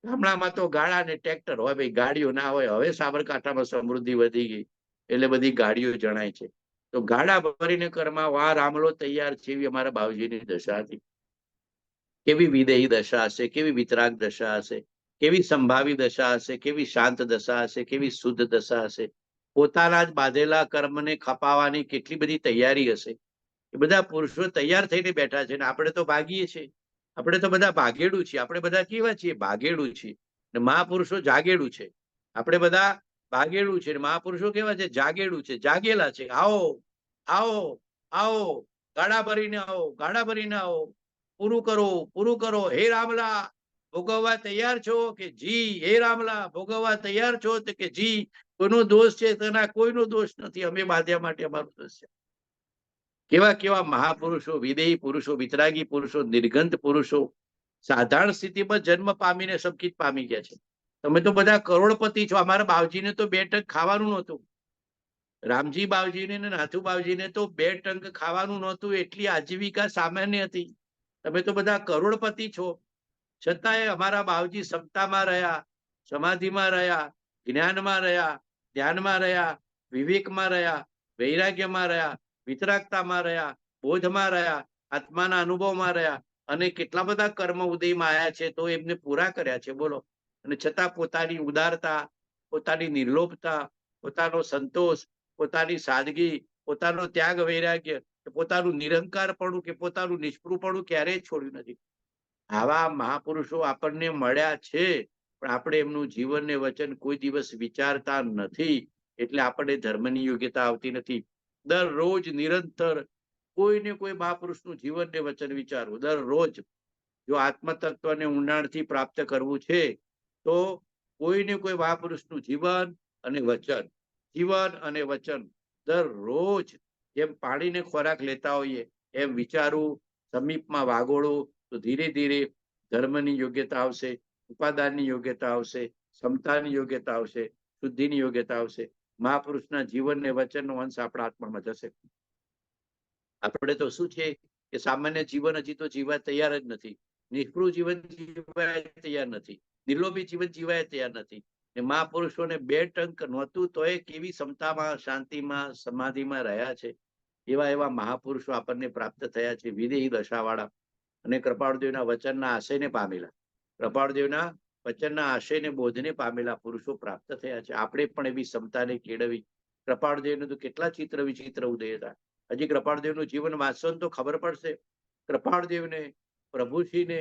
ગામડામાં તો ગાડા ને ટ્રેક્ટર હોય, ભાઈ ગાડીઓ ના હોય. હવે સાબરકાંઠામાં સમૃદ્ધિ વધી ગઈ એટલે બધી ગાડીઓ જણાય છે. તો ગાડા ભરીને કરમાવો, આ રામલો તૈયાર છે, એવી અમારા બાવજીની દશા હતી. કેવી વિદેહી દશા હશે, કેવી વિતરાગ દશા હશે, કેવી સંભાવી દશા હશે, કેવી શાંત દશા હશે, કેવી શુદ્ધ દશા હશે. પોતાના જ બાંધેલા કર્મને ખપાવવાની કેટલી બધી તૈયારી હશે. એ બધા પુરુષો તૈયાર થઈને બેઠા છે ને આપણે તો ભાગીએ છીએ. આપણે તો બધા ભાગેડું છીએ. આપણે બધા કેવા છીએ? ભાગેડું છીએ. ને મહાપુરુષો જાગેડું છે. આપણે બધા ભાગેડું છે, મહાપુરુષો કેવા છે? જાગેડું છે, જાગેલા છે. આવો આવો આવો, ગાડા ભરીને આવો, ગાડા ભરીને આવો, પૂરું કરો, પૂરું કરો. હે રામલા, ભોગવવા તૈયાર છો કે જી? હે રામલા, ભોગવવા તૈયાર છો કે જી? કોઈનો દોષ છે તેના કોઈનો દોષ નથી, અમે બાંધ્યા માટે અમારો દોષ છે. કેવા કેવા મહાપુરુષો, વિદેહી પુરુષો, વિતરાગી પુરુષો, નિર્ગંધ પુરુષો સાધારણ સ્થિતિમાં જન્મ પામીને સંકિત પામી ગયા છે. તમે તો બધા કરોડપતિ છો. અમારા બાવજીને તો 2 ટંક ખાવાનું નહોતું. રામજી બાવજીને ને નાથુ બાવજીને તો 2 ટંક ખાવાનું નહોતું. એટલી આજીવિકા સામાન્ય હતી. તમે તો બધા કરોડપતિ છો. છતાંય અમારા બાવજી સમતામાં રહ્યા, સમાધિમાં રહ્યા, જ્ઞાનમાં રહ્યા, ધ્યાનમાં રહ્યા, વિવેકમાં રહ્યા, વૈરાગ્યમાં રહ્યા, વિતરાગતામાં રહ્યા, બોધમાં રહ્યા, આત્માના અનુભવમાં રહ્યા. અને કેટલા બધા કર્મ ઉદયમાં આવ્યા છે, તો એમને પૂરા કર્યા છે. બોલો. અને છતાં પોતાની ઉદારતા, પોતાની નિર્લોભતા, પોતાનો સંતોષ, પોતાની સાદગી, પોતાનો ત્યાગ વૈરાગ્ય, પોતાનું નિરંકારપણું કે પોતાનું નિષ્પૃહપણું ક્યારેય છોડ્યું નથી. આવા મહાપુરુષો આપણને મળ્યા છે, પણ આપણે એમનું જીવન ને વચન કોઈ દિવસ વિચારતા નથી. એટલે આપણને ધર્મની યોગ્યતા આવતી નથી. દરરોજ નિરંતર કોઈને કોઈ મહાપુરુષનું જીવન ને વચન વિચારવું. દરરોજ જો આત્મતત્વને ઊંડાણથી પ્રાપ્ત કરવું છે, તો કોઈને કોઈ મહાપુરુષનું જીવન અને વચન, જીવન અને વચન દરરોજ જેમ પાણીને ખોરાક લેતા હોઈએ એમ વિચારવું, સમીપમાં વાગોળવું, તો ધીરે ધીરે ધર્મની યોગ્યતા આવશે, ઉપાદાનની યોગ્યતા આવશે, ક્ષમતાની યોગ્યતા આવશે, શુદ્ધિની યોગ્યતા આવશે. મહાપુરુષના જીવન ને વચનનો અંશ આપણા આત્મામાં જશે. આપણે તો શું છે કે સામાન્ય જીવન હજી તો જીવવા તૈયાર જ નથી. નિષ્ફળ જીવન જીવાય તૈયાર નથી. નિર્લોભી જીવન જીવાય તૈયાર નથી. મહાપુરુષોને 2 ટંક નહોતું તોય કેવી ક્ષમતામાં, શાંતિમાં, સમાધિમાં રહ્યા છે. એવા મહાપુરુષો આપણને પ્રાપ્ત થયા છે, વિદેહી દશાવાળા અને કૃપાળુદેવના વચનના આશયને પામેલા, કૃપાળુદેવના વચનના આશયને બોધને પામેલા પુરુષો પ્રાપ્ત થયા છે. આપણે પણ એવી ક્ષમતાને કેળવી. કૃપાળુદેવને તો કેટલા ચિત્ર વિચિત્ર ઉદય હતા. હજી કૃપાળુદેવનું જીવન વાંચશો તો ખબર પડશે. કૃપાળુદેવને, પ્રભુશ્રીને,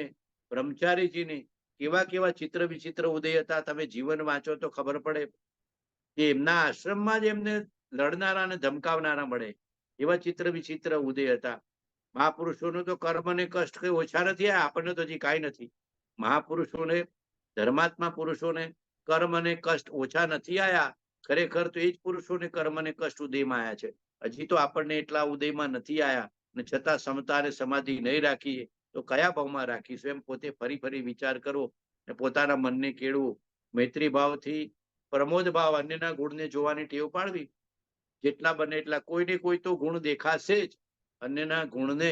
બ્રહ્મચારીજીને કેવા કેવા ચિત્ર વિચિત્ર ઉદય હતા. તમે જીવન વાંચો તો ખબર પડે કે એમના આશ્રમમાં જ એમને લડનારા અને ધમકાવનારા મળે એવા ચિત્ર વિચિત્ર ઉદય હતા. મહાપુરુષોનું તો કર્મ અને કષ્ટ કઈ ઓછા નથી. આપણને તો હજી કાંઈ નથી. મહાપુરુષોને, ધર્માત્મા પુરુષોને કર્મ અને કષ્ટ ઓછા નથી આયા. ખરેખર તો એ જ પુરુષોને કર્મ અને કષ્ટ ઉદયમાં આયા છે. હજી તો આપણને એટલા ઉદયમાં નથી આયા, અને છતાં ક્ષમતા અને સમાધિ નહીં રાખીએ તો કયા ભાવમાં રાખીશું? એમ પોતે ફરી ફરી વિચાર કરવો અને પોતાના મનને કેળવું. મૈત્રી ભાવથી પ્રમોદ ભાવ, અન્યના ગુણને જોવાની ટેવ પાડવી. જેટલા બને એટલા કોઈને કોઈ તો ગુણ દેખાશે જ. અન્યના ગુણને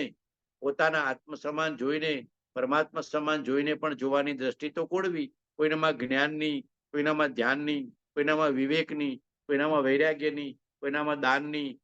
પોતાના આત્મ સમાન જોઈને, પરમાત્મા સમાન જોઈને પણ જોવાની દ્રષ્ટિ તો કોડવી. કોઈનામાં જ્ઞાનની, કોઈનામાં ધ્યાનની, કોઈનામાં વિવેકની, કોઈનામાં વૈરાગ્યની, કોઈનામાં દાનની,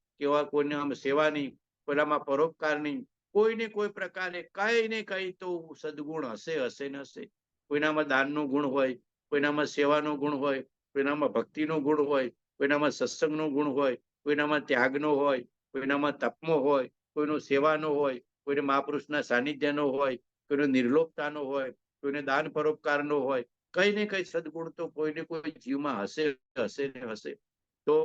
કોઈનામાં સેવાની, કોઈનામાં પરોપકારની, કોઈને કોઈ પ્રકારે કઈ ને કઈ તો સદગુણ હશે ને હશે. કોઈનામાં દાનનો ગુણ હોય, કોઈનામાં સેવાનો ગુણ હોય, કોઈનામાં ભક્તિનો ગુણ હોય, કોઈનામાં સત્સંગનો ગુણ હોય, કોઈનામાં ત્યાગનો હોય, કોઈનામાં તપનો હોય, કોઈનો સેવાનો હોય, કોઈને મહાપુરુષના સાનિધ્યનો હોય, કોઈનો નિર્લોભતાનો હોય, કોઈને દાન પરોપકારનો હોય. કઈ ને કઈ સદગુણ તો કોઈને કોઈ જીવમાં હશે ને હશે. તો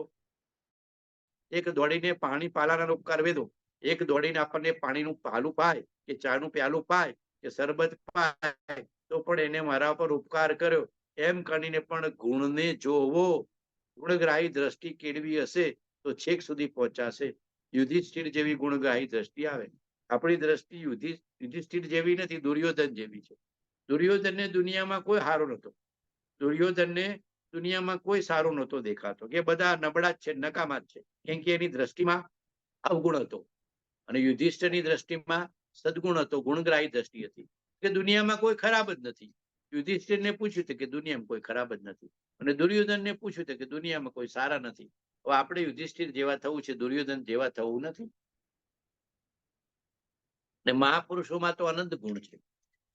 એક દોડીને પાણી પાલાના ઉપકાર વેદો, એક દોડીને આપણને પાણીનું પાલું પાય કે ચાનું પ્યાલું પાય કે શરબત પાય તો પણ એને મારા પર ઉપકાર કર્યો એમ કરીને પણ ગુણને જોવો, ગુણગ્રાહી દ્રષ્ટિ કેળવી હશે તો છેક સુધી પહોંચાશે. યુધિષ્ઠિર જેવી ગુણગ્રાહી દ્રષ્ટિ આવે. આપણી દ્રષ્ટિ યુધિષ્ઠિર જેવી નથી, દુર્યોધન જેવી છે. દુર્યોધનને દુનિયામાં કોઈ સારો નહોતો. દુર્યોધનને દુનિયામાં કોઈ સારો નહોતો દેખાતો, કે બધા નબળા જ છે, નકામા જ છે, કેમ કે એની દ્રષ્ટિમાં અવગુણ હતો. અને યુધિષ્ઠિરની દ્રષ્ટિમાં સદગુણ હતો, ગુણગ્રાહી દ્રષ્ટિ હતી, કે દુનિયામાં કોઈ ખરાબ જ નથી. યુધિષ્ઠિરને પૂછ્યું કે દુનિયામાં કોઈ ખરાબ જ નથી, અને દુર્યોધનને પૂછ્યું કે દુનિયામાં કોઈ સારા નથી. હવે આપણે યુધિષ્ઠિર જેવા થવું છે, દુર્યોધન જેવા થવું નથી. ને મહાપુરુષોમાં તો અનંત ગુણ છે.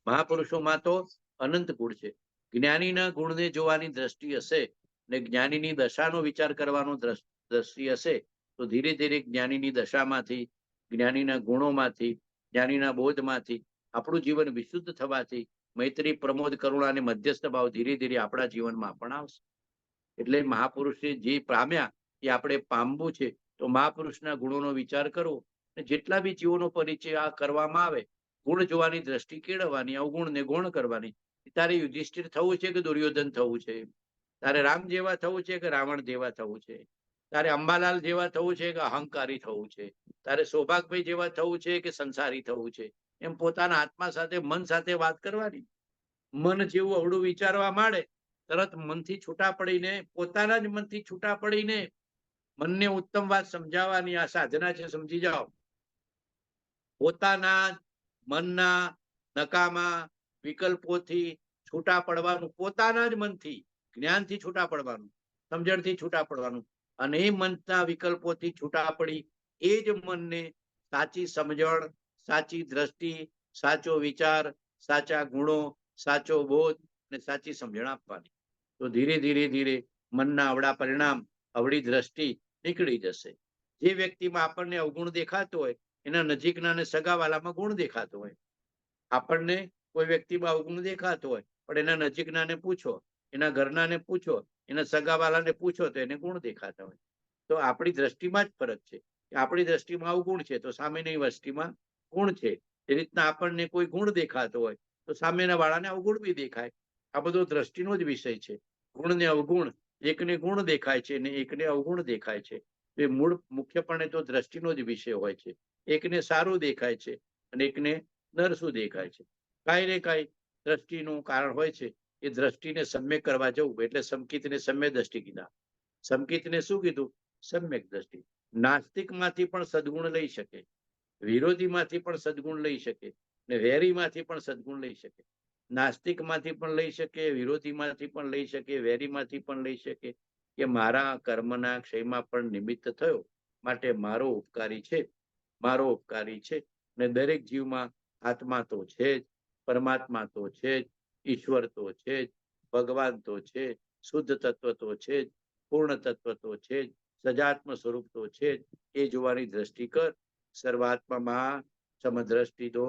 મહાપુરુષોમાં તો અનંત ગુણ છે. જ્ઞાનીના ગુણને જોવાની દ્રષ્ટિ હશે ને જ્ઞાનીની દશાનો વિચાર કરવાનો દ્રષ્ટિ હશે તો ધીરે ધીરે જ્ઞાનીની દશામાંથી, જ્ઞાનીના ગુણોમાંથી, જ્ઞાનીના બોધમાંથી આપણું જીવન વિશુદ્ધ થવાથી મૈત્રી, પ્રમોદ, કરુણા અને મધ્યસ્થ ભાવ ધીરે ધીરે આપણા જીવનમાં પણ આવશે. એટલે મહાપુરુષે જે પામ્યા એ આપણે પામવું છે. તો મહાપુરુષના ગુણોનો વિચાર કરવો. જેટલા બી જીવોનો પરિચય આ કરવામાં આવે, ગુણ જોવાની દ્રષ્ટિ કેળવવાની, અવગુણને ગુણ કરવાની. તારે યુધિષ્ઠિર થવું છે કે દુર્યોધન થવું છે? તારે રામ જેવા થવું છે કે રાવણ જેવા થવું છે? તારે અંબાલાલ જેવા થવું છે કે અહંકારી થવું છે? તારે સૌભાગભાઈ જેવા થવું છે કે સંસારી થવું છે? એમ પોતાના આત્મા સાથે, મન સાથે વાત કરવાની. મન જેવું અવળું વિચારવા માંડે, તરત મનથી છૂટા પડીને, પોતાના જ મનથી છૂટા પડીને મનને ઉત્તમ વાત સમજાવવાની આ સાધના છે. સમજી જાઓ, પોતાના મનના નકામા વિકલ્પોથી છૂટા પડવાનું, પોતાના જ મનથી, જ્ઞાનથી છૂટા પડવાનું, સમજણથી છૂટા પડવાનું. અને એ મનના વિકલ્પોથી છૂટા પડી એ જ મનને સાચી સમજણ, સાચી દ્રષ્ટિ, સાચો વિચાર, સાચા ગુણો, સાચો બોધ અને સાચી સમજણ આપવાની. તો ધીરે ધીરે ધીરે મનના અવળા પરિણામ, અવળી દ્રષ્ટિ નીકળી જશે. જે વ્યક્તિમાં આપણને અવગુણ દેખાતો હોય એના નજીકના અને સગાવાલામાં ગુણ દેખાતો હોય. આપણને કોઈ વ્યક્તિમાં અવગુણ દેખાતો હોય પણ એના નજીકનાને પૂછો, એના ઘરનાને પૂછો, એના સગાવાલાને પૂછો તો એને ગુણ દેખાતા હોય. તો આપણી દ્રષ્ટિમાં જ ફરક છે. આપણી દ્રષ્ટિમાં અવગુણ છે તો સામેની દ્રષ્ટિમાં ગુણ છે. એ રીતના આપણને કોઈ ગુણ દેખાતો હોય તો સામેના વાળાને અવગુણ બી દેખાય. આ બધો દ્રષ્ટિનો જ વિષય છે. ગુણ ને અવગુણ, એકને ગુણ દેખાય છે ને એકને અવગુણ દેખાય છે. એ મૂળ મુખ્યપણે તો દ્રષ્ટિનો જ વિષય હોય છે. એકને સારું દેખાય છે અને એકને નરસું દેખાય છે. કાંઈ ને કાંઈ દ્રષ્ટિનું કારણ હોય છે. એ દ્રષ્ટિને સમ્યક કરવા જવું એટલે સમકિતને સમ્યક દ્રષ્ટિ કીધા. સમકિતને શું કીધું? સમ્યક દ્રષ્ટિ. નાસ્તિકમાંથી પણ સદગુણ લઈ શકે, વિરોધીમાંથી પણ સદગુણ લઈ શકે, ને વેરીમાંથી પણ સદગુણ લઈ શકે. નાસ્તિકમાંથી પણ લઈ શકે, વિરોધીમાંથી પણ લઈ શકે, વેરીમાંથી પણ લઈ શકે કે મારા કર્મના ક્ષયમાં પણ નિમિત્ત થયો, માટે મારો ઉપકારી છે, મારો ઉપકારી છે. ને દરેક જીવમાં આત્મા તો છે જ, પરમાત્મા તો છે જ, ઈશ્વર તો છે જ, ભગવાન તો છે, શુદ્ધ તત્વ તો છે જ, પૂર્ણ તત્વ તો છે જ, સજાત્મ સ્વરૂપ તો છે જ. એ જોવાની દ્રષ્ટિ કર. સર્વાત્મામાં સમદ્રષ્ટિ દો.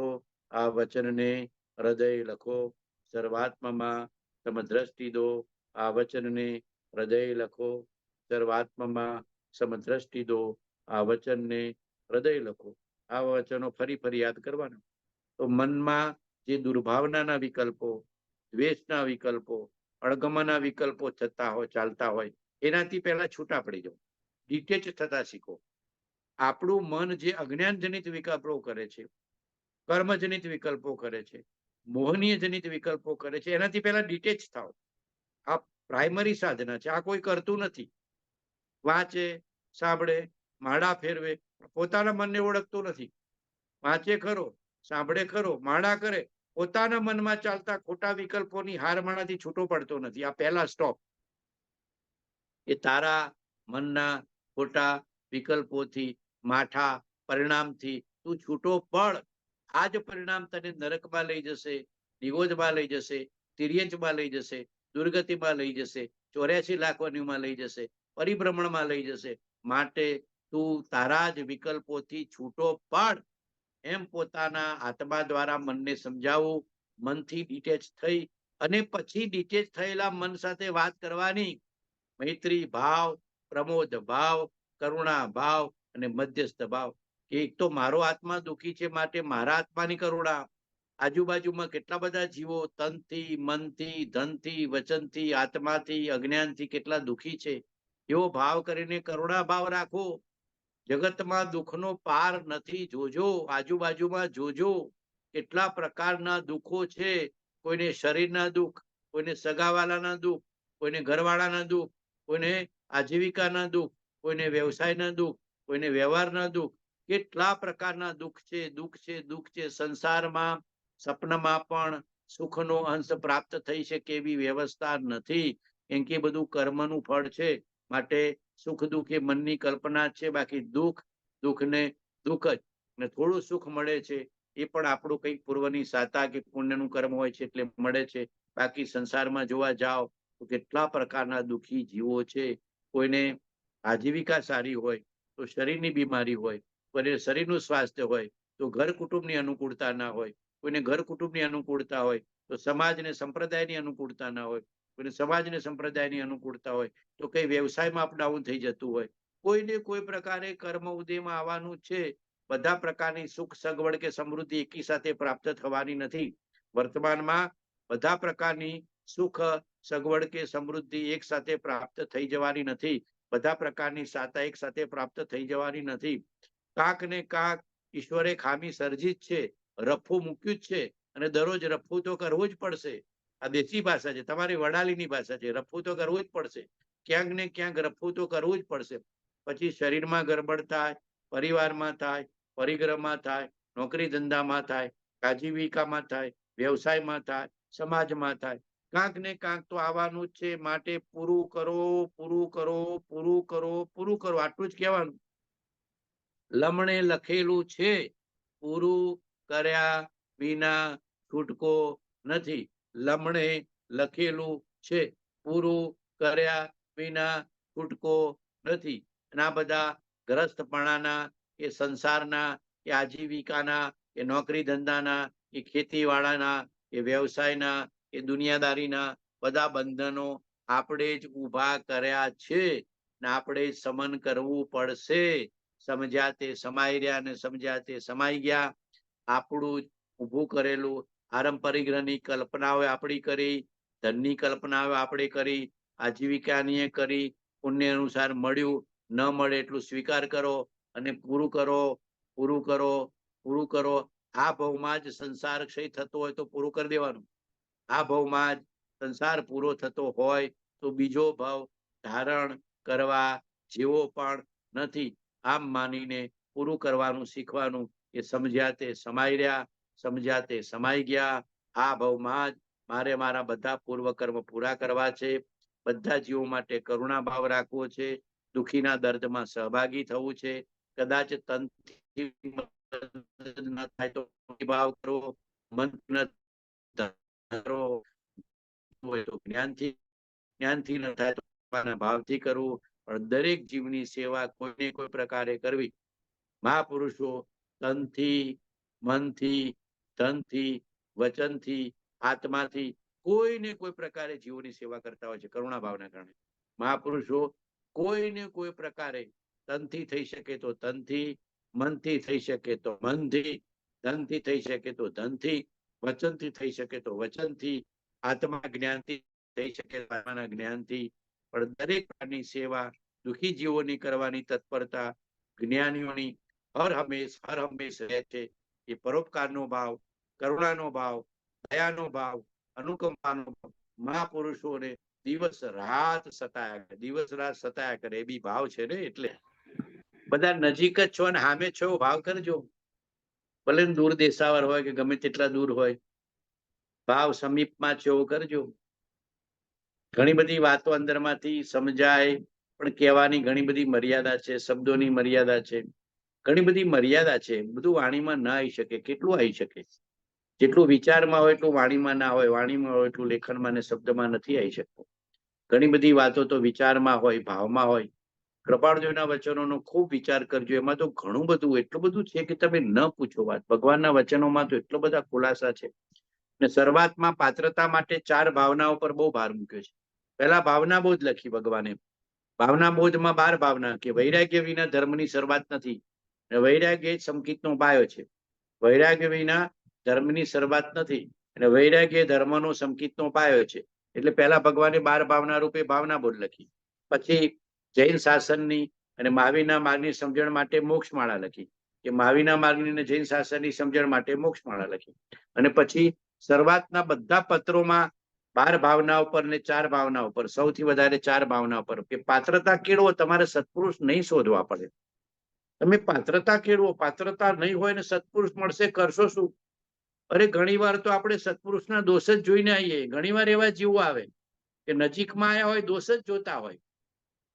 આ વચનને હૃદય લખો. સર્વાત્મામાં સમદ્રષ્ટિ દો. આ વચનને હૃદય લખો. સર્વાત્મામાં સમદ્રષ્ટિ દો. આ વચનને હૃદય લખો. આ વચનો ફરી ફરી યાદ કરવાના. તો મનમાં જે દુર્ભાવનાના વિકલ્પો, દ્વેષના વિકલ્પો, અણગમાના વિકલ્પો થતા હોય, ચાલતા હોય, એનાથી પહેલા છૂટા પડી જાઓ, ડિટેચ થતા શીખો. આપણું મન જે અજ્ઞાનજનિત વિકલ્પો કરે છે, કર્મજનિત વિકલ્પો કરે છે, મોહનીય જનિત વિકલ્પો કરે છે, એનાથી પહેલા ડિટેચ થાઓ. આ પ્રાઇમરી સાધના છે. આ કોઈ કરતું નથી. વાંચે, સાંભળે, માળા ફેરવે, પોતાના મનને ઓળખતું નથી. વાંચે ખરો, સાંભળે ખરો, માળા કરે, પોતાના મનમાં ચાલતા ખોટા વિકલ્પોની હારમાળાથી છૂટો પડતો નથી. આ પહેલા સ્ટોપ. એ તારા મનના ખોટા વિકલ્પોથી, માઠા પરિણામથી તું છૂટો પડ. આ જ પરિણામ તને નરકમાં લઈ જશે, નિગોદમાં લઈ જશે, તિર્યંચમાં લઈ જશે, દુર્ગતિમાં લઈ જશે, 84 લાખ યોનિમાં લઈ જશે, પરિભ્રમણમાં લઈ જશે. માટે તું તારા જ વિકલ્પોથી છૂટો પડ. એમ પોતાના આત્મા દ્વારા મનને સમજાવવું. મનથી ડિટેચ થઈ અને પછી ડિટેચ થયેલા મન સાથે વાત કરવાની. મૈત્રી ભાવ, પ્રમોદ ભાવ, કરુણા ભાવ અને મધ્યસ્થ ભાવ. એક તો મારો આત્મા દુઃખી છે, માટે મારા આત્માની કરુણા. આજુબાજુમાં કેટલા બધા જીવો તનથી, મનથી, ધનથી, વચનથી, આત્માથી, અજ્ઞાનથી કેટલા દુઃખી છે, એવો ભાવ કરીને કરુણા ભાવ રાખો. જગતમાં દુઃખનો પાર નથી. જોજો, આજુબાજુમાં જોજો, કેટલા પ્રકારના દુઃખો છે. કોઈને શરીરના દુઃખ, કોઈને સગાવાલાના દુઃખ, કોઈને ઘરવાળાના દુઃખ, કોઈને આજીવિકાના દુઃખ, કોઈને વ્યવસાયના દુઃખ, કોઈને વ્યવહારના દુઃખ. કેટલા પ્રકારના દુઃખ છે, દુઃખ છે, દુઃખ છે. સંસારમાં સપનામાં પણ સુખનો અંશ પ્રાપ્ત થઈ શકે એવી વ્યવસ્થા નથી. કેમ કે બધું કર્મનું ફળ છે. માટે સુખ દુઃખ એ મનની કલ્પના છે. બાકી દુઃખ, દુઃખને દુઃખ જ. ને થોડું સુખ મળે છે એ પણ આપણું કંઈક પૂર્વની સાતા કે પુણ્યનું કર્મ હોય છે એટલે મળે છે. બાકી સંસારમાં જોવા જાઓ તો કેટલા પ્રકારના દુઃખી જીવો છે. કોઈને આજીવિકા સારી હોય તો શરીરની બીમારી હોય, કોઈને શરીરનું સ્વાસ્થ્ય હોય તો ઘર કુટુંબની અનુકૂળતા ના હોય, કોઈને ઘર કુટુંબની અનુકૂળતા હોય તો સમાજ ને સંપ્રદાયની અનુકૂળતા ના હોય, કોઈને સમાજને સંપ્રદાયની અનુકૂળતા હોય તો કઈ વ્યવસાયમાં અપડાઉન થઈ જતું હોય. કોઈને કોઈ પ્રકારે કર્મ ઉદયમાં આવવાનું છે. બધા પ્રકારની સુખ સગવડ કે સમૃદ્ધિ એકી સાથે પ્રાપ્ત થવાની નથી. વર્તમાનમાં બધા પ્રકારની સુખ સગવડ કે સમૃદ્ધિ એક સાથે પ્રાપ્ત થઈ જવાની નથી. બધા પ્રકારની સાતા એક સાથે પ્રાપ્ત થઈ જવાની નથી. કાંક ને કાંક ઈશ્વરે ખામી સર્જી જ છે, રફું મૂક્યું જ છે, અને દરરોજ રફું તો કરવું જ પડશે. આ દેશી ભાષા છે, તમારી વડાલીની ભાષા છે. રફું તો કરવું જ પડશે. ક્યાંક ને ક્યાંક રફું તો કરવું જ પડશે. પછી શરીરમાં ગરબડ થાય, પરિવારમાં થાય, પરિગ્રહમાં થાય, નોકરી ધંધામાં થાય, આજીવિકામાં થાય, વ્યવસાયમાં થાય, સમાજમાં થાય. કાંક ને કાંક તો આવવાનું જ છે. માટે પૂરું કરો, પૂરું કરો, પૂરું કરો, પૂરું કરો. આટલું જ કહેવાનું. લમણે લખેલું છે, પૂરું કર્યા વિના છૂટકો નથી. લમણે લખેલું છે, પૂરું કર્યા વિના છૂટકો નથી. અને આ બધા ગ્રસ્તપણાના કે સંસારના કે આજીવિકાના કે નોકરી ધંધાના કે ખેતીવાળાના કે વ્યવસાયના કે દુનિયાદારીના બધા બંધનો આપણે જ ઊભા કર્યા છે ને આપણે જ સમન કરવું પડશે. સમજ્યા તે સમાઈ રહ્યા ને સમજ્યા તે સમાઈ ગયા. આપણું જ ઊભું કરેલું આરંભ પરિગ્રહની કલ્પનાઓ આપણી કરી, ધનની કલ્પનાઓ આપણે કરી, આજીવિકાની કરી, પુણ્ય અનુસાર મળ્યું, ન મળે એટલું સ્વીકાર કરો અને પૂરું કરો. પૂરું કરો, પૂરું કરો. આ ભાવમાં જ સંસાર ક્ષય થતો હોય તો પૂરું કરી દેવાનું. આ ભાવમાં જ સંસાર પૂરો થતો હોય તો બીજો ભાવ ધારણ કરવા જેવો પણ નથી. આમ માનીને પૂરું કરવાનું શીખવાનું. એ સમજ્યા તે સમાઈ રહ્યા, સમજ્યા તે સમાઈ ગયા. આ ભાવમાં જ મારે મારા બધા પૂર્વ કર્મ પૂરા કરવા છે. બધા જીવો માટે કરુણા ભાવ રાખવો છે. દુઃખીના દર્દમાં સહભાગી થવું છે. કદાચ તનથી ન થાય તો ભાવ કરવો, મન જ્ઞાનથી ન થાય તો ભાવથી કરવું. પણ દરેક જીવની સેવા કોઈને કોઈ પ્રકારે કરવી. મહાપુરુષો તનથી, મનથી, ધનથી, વચનથી, આત્માથી કોઈને કોઈ પ્રકારે જીવોની સેવા કરતા હોય છે કરુણા ભાવના કારણે. મહાપુરુષો કોઈને કોઈ પ્રકારે તનથી થઈ શકે તો તનથી, મનથી થઈ શકે તો મનથી, ધનથી થઈ શકે તો ધનથી, વચનથી થઈ શકે તો વચનથી, આત્મા જ્ઞાનથી થઈ શકે આત્માના જ્ઞાનથી. પણ દરેક પ્રાણની સેવા દુઃખી જીવોની કરવાની તત્પરતા જ્ઞાનીઓની હર હંમેશ રહે છે. એ પરોપકારનો ભાવ, કરુણાનો ભાવ, દયાનો ભાવ, અનુકંપાનો ભાવ મહાપુરુષોને દિવસ રાત સતાયા કરે. એ બી ભાવ છે ને. એટલે બધા નજીક જ છો અને સામે છો ભાવ કરજો. ભલે દૂર દેશાવર હોય કે ગમે તેટલા દૂર હોય, ભાવ સમીપમાં છો કરજો. ઘણી બધી વાતો અંદરમાંથી સમજાય, પણ કહેવાની ઘણી બધી મર્યાદા છે, શબ્દોની મર્યાદા છે, ઘણી બધી મર્યાદા છે. બધું વાણીમાં ના આવી શકે. કેટલું આવી શકે? જેટલું વિચારમાં હોય એટલું વાણીમાં ના હોય, વાણીમાં હોય એટલું લેખનમાં ને શબ્દમાં નથી આવી શકતું. ઘણી બધી વાતો તો વિચારમાં હોય, ભાવમાં હોય. કૃપાળુજીના વચનોનો ખૂબ વિચાર કરજો. એમાં તો ઘણું બધું, એટલું બધું છે કે તમે ન પૂછો વાત. ભગવાનના વચનોમાં તો એટલો બધા ખુલાસા છે. ને શરૂઆતમાં પાત્રતા માટે 4 ભાવનાઓ પર બહુ ભાર મૂક્યો છે. પહેલા ભાવના બોધ લખી ભગવાને. ભાવના બોધમાં 12 ભાવના કે વૈરાગ્ય વિના ધર્મની શરૂઆત નથી. વૈરાગ્ય જ સંકિતનો પાયો છે. વૈરાગ્ય વિના ધર્મની શરૂઆત નથી અને વૈરાગ્ય ધર્મનો સંકિતનો પાયો છે. એટલે પહેલા ભગવાને 12 ભાવના રૂપે ભાવના બોધ લખી. પછી જૈન શાસનની અને મહાવીરના માર્ગની સમજણ માટે મોક્ષમાળા લખી. કે મહાવીરના માર્ગની અને જૈન શાસનની સમજણ માટે મોક્ષમાળા લખી. અને પછી શરૂઆતના બધા પત્રોમાં 12 ભાવના ઉપર ને 4 ભાવના ઉપર, સૌથી વધારે 4 ભાવના ઉપર કે પાત્રતા કેળવો. તમારે સત્પુરુષ નહીં શોધવા પડે. તમે પાત્રતા કેળવો. પાત્રતા નહીં હોય ને સત્પુરુષ મળશે, કરશો શું? અરે ઘણી વાર તો આપણે સત્પુરુષના દોષ જ જોઈને આવીએ. ઘણી વાર એવા જીવો આવે કે નજીકમાં આવ્યા હોય, દોષ જ જોતા હોય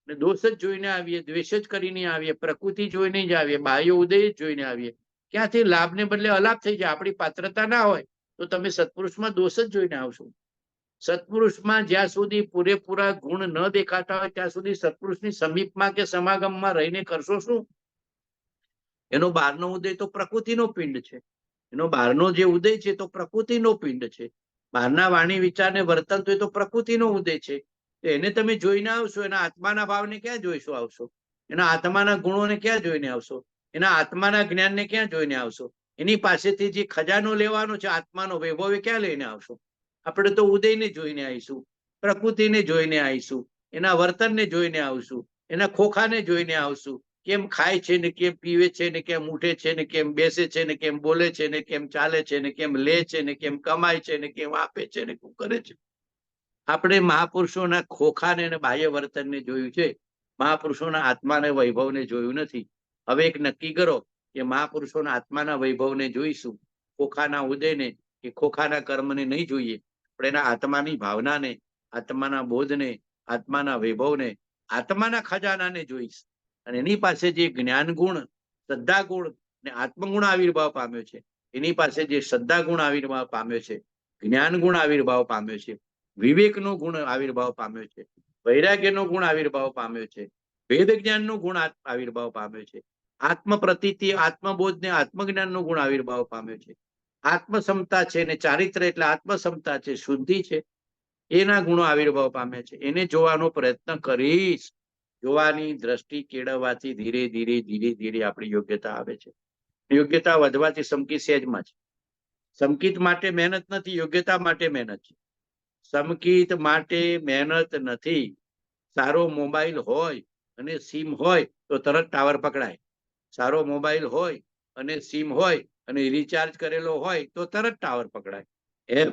ને દોષ જ જોઈને આવીએ, દ્વેષ જ કરીને આવીએ, પ્રકૃતિ જોઈને જ આવીએ, બાહ્ય ઉદય જ જોઈને આવીએ. ક્યાંથી લાભને બદલે અલાભ થઈ જાય. આપણી પાત્રતા ના હોય તો તમે સત્પુરુષમાં દોષ જ જોઈને આવશો. સત્પુરુષમાં જ્યાં સુધી પૂરેપૂરા ગુણ ન દેખાતા હોય ત્યાં સુધી સત્પુરુષની સમીપમાં કે સમાગમમાં રહીને કરશો શું? એનો બહારનો ઉદય તો પ્રકૃતિનો પિંડ છે. એનો બહારનો જે ઉદય છે તો પ્રકૃતિનો પિંડ છે. બહારના વાણી વિચારને વર્તન તો એ તો પ્રકૃતિનો ઉદય છે. એને તમે જોઈને આવશો. એના આત્માના ભાવને ક્યાં જોઈશો આવશો? એના આત્માના ગુણોને ક્યાં જોઈને આવશો? એના આત્માના જ્ઞાનને ક્યાં જોઈને આવશો? એની પાસેથી જે ખજાનો લેવાનો છે આત્માનો વૈભવ, એ ક્યાં લઈને આવશો? આપણે તો ઉદયને જોઈને આવીશું, પ્રકૃતિને જોઈને આવીશું, એના વર્તનને જોઈને આવશું, એના ખોખાને જોઈને આવશું. કેમ ખાય છે ને કેમ પીવે છે ને કેમ ઉઠે છે ને કેમ બેસે છે ને કેમ બોલે છે ને કેમ ચાલે છે ને કેમ લે છે ને કેમ કમાય છે ને કેમ આપે છે ને શું કરે છે. આપણે મહાપુરુષોના ખોખાને અને બાહ્ય વર્તનને જોયું છે. મહાપુરુષોના આત્માને વૈભવને જોયું નથી. હવે એક નક્કી કરો કે મહાપુરુષોના આત્માના વૈભવને જોઈશું, ખોખાના ઉદયને કે ખોખાના કર્મને નહીં જોઈએ, પણ એના આત્માની ભાવનાને, આત્માના બોધને, આત્માના વૈભવને, આત્માના ખજાનાને જોઈશ. અને એની પાસે જે જ્ઞાન ગુણ, શ્રદ્ધા ગુણ ને આત્મગુણ આવિર્ભાવ પામ્યો છે, એની પાસે જે શ્રદ્ધા ગુણ આવિર્ભાવ પામ્યો છે, જ્ઞાન ગુણ આવિર્ભાવ પામ્યો છે, વિવેકનો ગુણ આવિર્ભાવ પામ્યો છે, વૈરાગ્યનો ગુણ આવિર્ભાવ પામ્યો છે, વેદ જ્ઞાનનો ગુણ આવિર્ભાવ પામ્યો છે, આત્મ પ્રતીતિ, આત્મબોધ ને આત્મજ્ઞાનનો ગુણ આવિર્ભાવ પામ્યો છે, આત્મક્ષમતા છે ને ચારિત્ર એટલે આત્મક્ષમતા છે, શુદ્ધિ છે, એના ગુણો આવિર્ભાવ પામ્યા છે. એને જોવાનો પ્રયત્ન કરીશ. જોવાની દ્રષ્ટિ કેળવવાથી ધીરે ધીરે ધીરે ધીરે આપણી યોગ્યતા આવે છે. યોગ્યતા વધવાથી સમકિત સહેજમાં છે. સમકિત માટે મહેનત નથી, યોગ્યતા માટે મહેનત છે. સમકિત માટે મહેનત નથી. સારો મોબાઈલ હોય અને સિમ હોય તો તરત ટાવર પકડાય. સારો મોબાઈલ હોય અને સિમ હોય અને રિચાર્જ કરેલો હોય તો તરત ટાવર પકડાય. એમ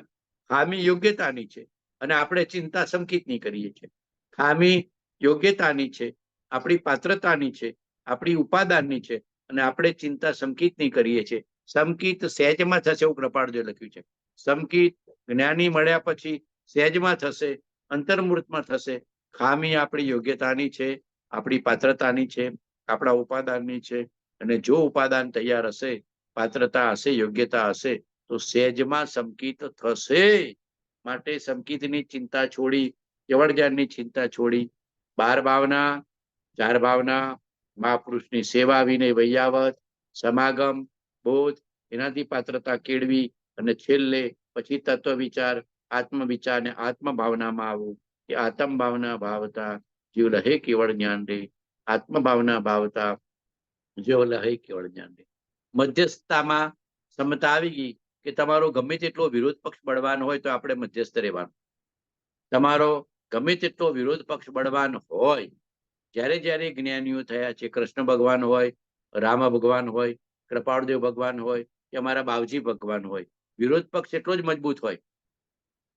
ખામી યોગ્યતાની છે અને આપણે ચિંતા સંકિતની કરીએ છીએ. ખામી યોગ્યતાની છે, આપણી પાત્રતાની છે, આપણી ઉપાદાનની છે અને આપણે ચિંતા સંકિતની કરીએ છીએ. સંકિત સહેજમાં થશે એવું કૃપાળુએ લખ્યું છે. સંકિત જ્ઞાની મળ્યા પછી સહેજમાં થશે, અંતર્મૂર્તમાં થશે. ખામી આપણી યોગ્યતાની છે, આપણી પાત્રતાની છે, આપણા ઉપાદાનની છે. અને જો ઉપાદાન તૈયાર હશે, પાત્રતા હશે, યોગ્યતા હશે તો સહેજમાં સંકિત થશે. માટે સંકિતની ચિંતા છોડી, કેવળ જ્ઞાનની ચિંતા છોડી 12 ભાવના, 4 ભાવના, મહાપુરુષની સેવા, વિનય, વૈયાવત, સમાગમ, બોધ, એનાથી પાત્રતા કેળવી અને છેલ્લે પછી તત્વ વિચાર, આત્મવિચાર અને આત્મભાવનામાં આવવું કે આત્મ ભાવના ભાવતા જીવ લહે કેવળ જ્ઞાન રે. આત્મભાવના ભાવતા જીવ લહે કેવળ જ્ઞાન રે. મધ્યસ્થતામાં સમતા આવી ગઈ કે તમારો ગમે તેટલો વિરોધ પક્ષ બળવાન હોય તો આપણે મધ્યસ્થ રહેવાનું. તમારો ગમે તેટલો વિરોધ પક્ષ બળવાન હોય, જ્યારે જ્યારે જ્ઞાનીઓ થયા છે, કૃષ્ણ ભગવાન હોય, રામ ભગવાન હોય, કૃપાળદેવ ભગવાન હોય કે અમારા બાવજી ભગવાન હોય, વિરોધ પક્ષ એટલો જ મજબૂત હોય.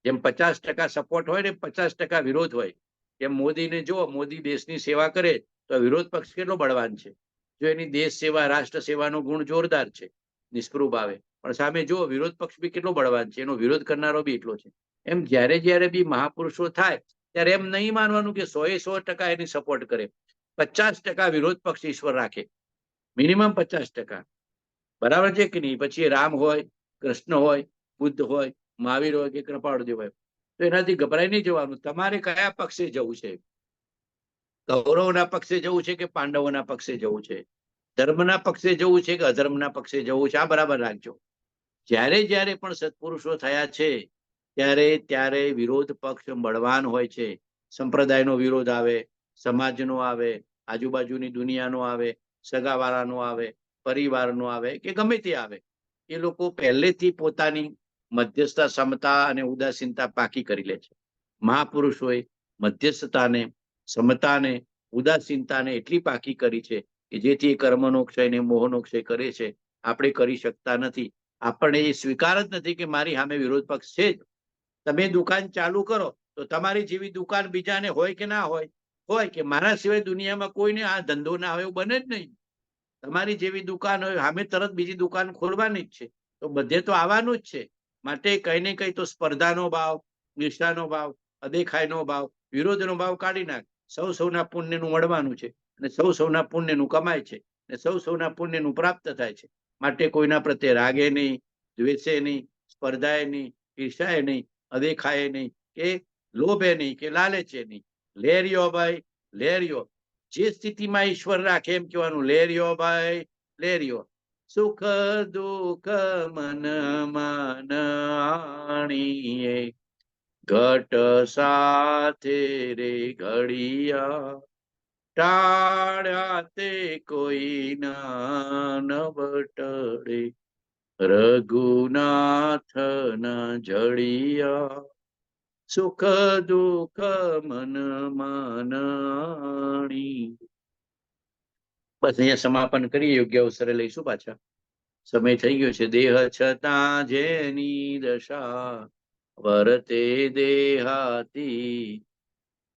જેમ 50% સપોર્ટ હોય ને 50% વિરોધ હોય, એમ મોદીને જો મોદી દેશની સેવા કરે તો વિરોધ પક્ષ કેટલો બળવાન છે. જો એની દેશ સેવા, રાષ્ટ્ર સેવાનો ગુણ જોરદાર છે, નિષ્પૃહ ભાવે, પણ સામે જો વિરોધ પક્ષ બી કેટલો બળવાન છે, એનો વિરોધ કરનારો બી એટલો છે. એમ જ્યારે જ્યારે બી મહાપુરુષો થાય ત્યારે એમ નહીં માનવાનું કે 100% એની સપોર્ટ કરે. 50% વિરોધ પક્ષ ઈશ્વર રાખે, મિનિમમ 50%. બરાબર છે કે નહીં? પછી રામ હોય, કૃષ્ણ હોય, બુદ્ધ હોય, મહાવીર હોય કે કૃપાળુદેવ હોય, તો એનાથી ગભરાઈ નહીં જવાનું. તમારે કયા પક્ષે જવું છે? કૌરવના પક્ષે જવું છે કે પાંડવોના પક્ષે જવું છે? ધર્મના પક્ષે જવું છે કે અધર્મના પક્ષે જવું છે? આ બરાબર રાખજો. જ્યારે જ્યારે પણ સત્પુરુષો થયા છે ત્યારે ત્યારે વિરોધ પક્ષ બળવાન હોય છે. સંપ્રદાયનો વિરોધ આવે, સમાજનો આવે, આજુબાજુની દુનિયાનો આવે, સગાવાળાનો આવે, પરિવારનો આવે કે ગમે તે આવે, એ લોકો પહેલેથી પોતાની મધ્યસ્થતા, સમતા અને ઉદાસીનતા પાકી કરી લે છે. મહાપુરુષોએ મધ્યસ્થતાને, સમતાને, ઉદાસીનતાને એટલી પાકી કરી છે કે જેથી કર્મનો ક્ષય ને મોહનો ક્ષય કરે છે. આપણે કરી શકતા નથી. આપણને એ સ્વીકાર જ નથી કે મારી સામે વિરોધ પક્ષ છે જ. તમે દુકાન ચાલુ કરો તો તમારી જેવી દુકાન બીજાને હોય કે ના હોય? હોય કે મારા સિવાય દુનિયામાં કોઈને આ ધંધો ના હોય એવું બને જ નહીં. તમારી જેવી દુકાન હોય, સામે તરત બીજી દુકાન ખોલવાની જ છે, તો બધે તો આવવાનું જ છે. માટે કઈ ને કઈ તો સ્પર્ધાનો ભાવ, નિષ્ઠાનો ભાવ, અદેખાઈનો ભાવ, વિરોધનો ભાવ કાઢી નાખ. સૌ સૌના પુણ્યનું મળવાનું છે અને સૌ સૌના પુણ્યનું કમાય છે અને સૌ સૌના પુણ્યનું પ્રાપ્ત થાય છે. માટે કોઈના પ્રત્યે રાગે નહીં, દ્વેષે નહીં, સ્પર્ધાએ નહીં, ઈર્ષાએ નહીં, અદેખાએ નહીં કે લોભે નહીં કે લાલચે નહીં. લેરિયો ભાઈ લેરિયો. જે સ્થિતિમાં ઈશ્વર રાખે એમ કહેવાનું, લેરિયો ભાઈ લેરિયો. સુખ દુઃખ મન માણીએ, ઘટ સાથે રે ઘડિયા, ટાળ્યા તે કોઈ ના નવટડે, રઘુનાથ ના જડિયા. સુખ દુઃખ મન માણી. બસ અહીંયા સમાપન કરી, યોગ્ય અવસરે લઈશું પાછા. સમય થઈ ગયો છે. દેહ છતાં જેની દશા વર્તે દેહાતી,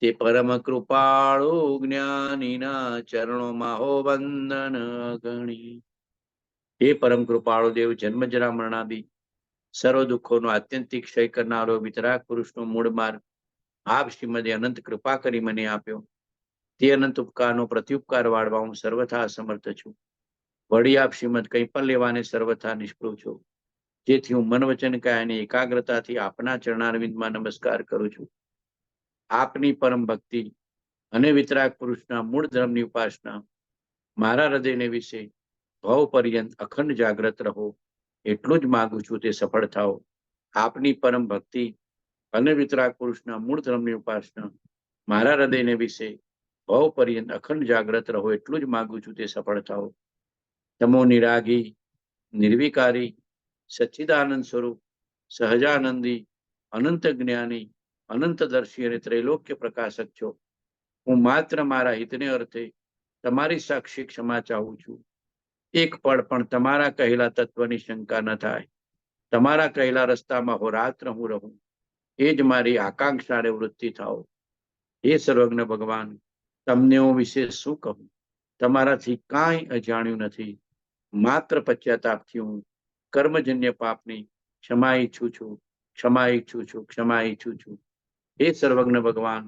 તે પરમ કૃપાળુ જ્ઞાનીના ચરણોમાં હો વંદન ગણી. હે પરમ કૃપાળુ દેવ, જન્મ જરા મરણાદી સર્વ દુઃખોનો આત્યંતિક ક્ષય કરનારો વિતરાગ પુરુષનો મૂળ માર્ગ આપ શ્રીમદે અનંત કૃપા કરી મને આપ્યો. તે અનંત ઉપકારનો પ્રત્યુપકાર વાળવા હું સર્વથા અસમર્થ છું. વળી આપ શ્રીમદ કંઈ પણ લેવાને સર્વથા નિષ્ફળ છો. જેથી હું મન વચન કાયાની એકાગ્રતાથી આપના ચરણારવિંદમાં નમસ્કાર કરું છું. આપની પરમ ભક્તિ અને વિતરાગ પુરુષના મૂળ ધર્મની ઉપાસના મારા હૃદયને વિશે ભવ પર્યંત અખંડ જાગ્રત રહો એટલું જ માગું છું. તે સફળ થાઓ. આપની પરમ ભક્તિ અને વિતરાગ પુરુષના મૂળ ધર્મની ઉપાસના મારા હૃદયને વિશે ભવ પર્યંત અખંડ જાગ્રત રહો એટલું જ માગું છું. તે સફળ થાઓ. તમો નિરાગી, નિર્વિકારી, સચ્ચિદાનંદ સ્વરૂપ, સહજાનંદી, અનંત જ્ઞાની, અનંતદર્શી અને ત્રૈલોક્ય પ્રકાશક છો. હું માત્ર મારા હિતને અર્થે તમારી સાક્ષી ક્ષમા ચાહું છું. એક પળ પણ તમારા કહેલા તત્વની શંકા ન થાય. તમારા કહેલા રસ્તામાં હોરાત્ર હું રહું, એ જ મારી આકાંક્ષા અને વૃત્તિ થાઓ. હે સર્વજ્ઞ ભગવાન, તમને હું વિશે શું કહું? તમારાથી કાંઈ અજાણ્યું નથી. માત્ર પશ્ચાતાપથી હું કર્મજન્ય પાપની ક્ષમા ઈચ્છું છું, ક્ષમા ઈચ્છું છું, ક્ષમા ઈચ્છું છું. હે સર્વજ્ઞ ભગવાન,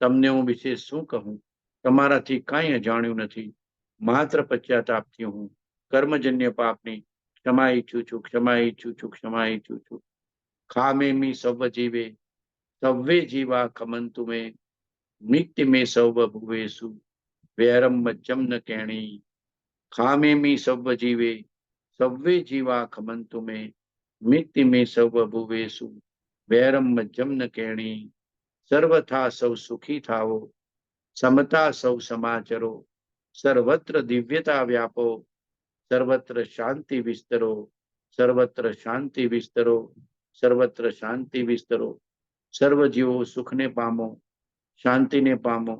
તમને હું વિશે શું કહું? તમારાથી કાંઈ અજાણ્યું નથી. માત્ર પશ્ચાતાપથી હું કર્મજન્ય પાપની ક્ષમા ઈચ્છું છું, ક્ષમા ઈચ્છું છું, ક્ષમા ઈચ્છું છું. ખામેમી સર્વ જીવે સવ્વે જીવા ખમંતુ મે, નિત્ય મે સૌવ ભુવેસુ વૈરમ મજ્જમ ન કેણી. ખામેમી સર્વ જીવે સવ્વે જીવા ખમંતુ મે, નિત્ય મે સૌવ ભુવેસુ વૈરમ મજ્જમ ન કેણી. સર્વથા સૌ સુખી થાવો, સમતા સૌ સમાચરો, સર્વત્ર દિવ્યતા વ્યાપો, સર્વત્ર શાંતિ વિસ્તરો, સર્વત્ર શાંતિ વિસ્તરો, સર્વત્ર શાંતિ વિસ્તરો. સર્વ જીવો સુખને પામો, શાંતિને પામો,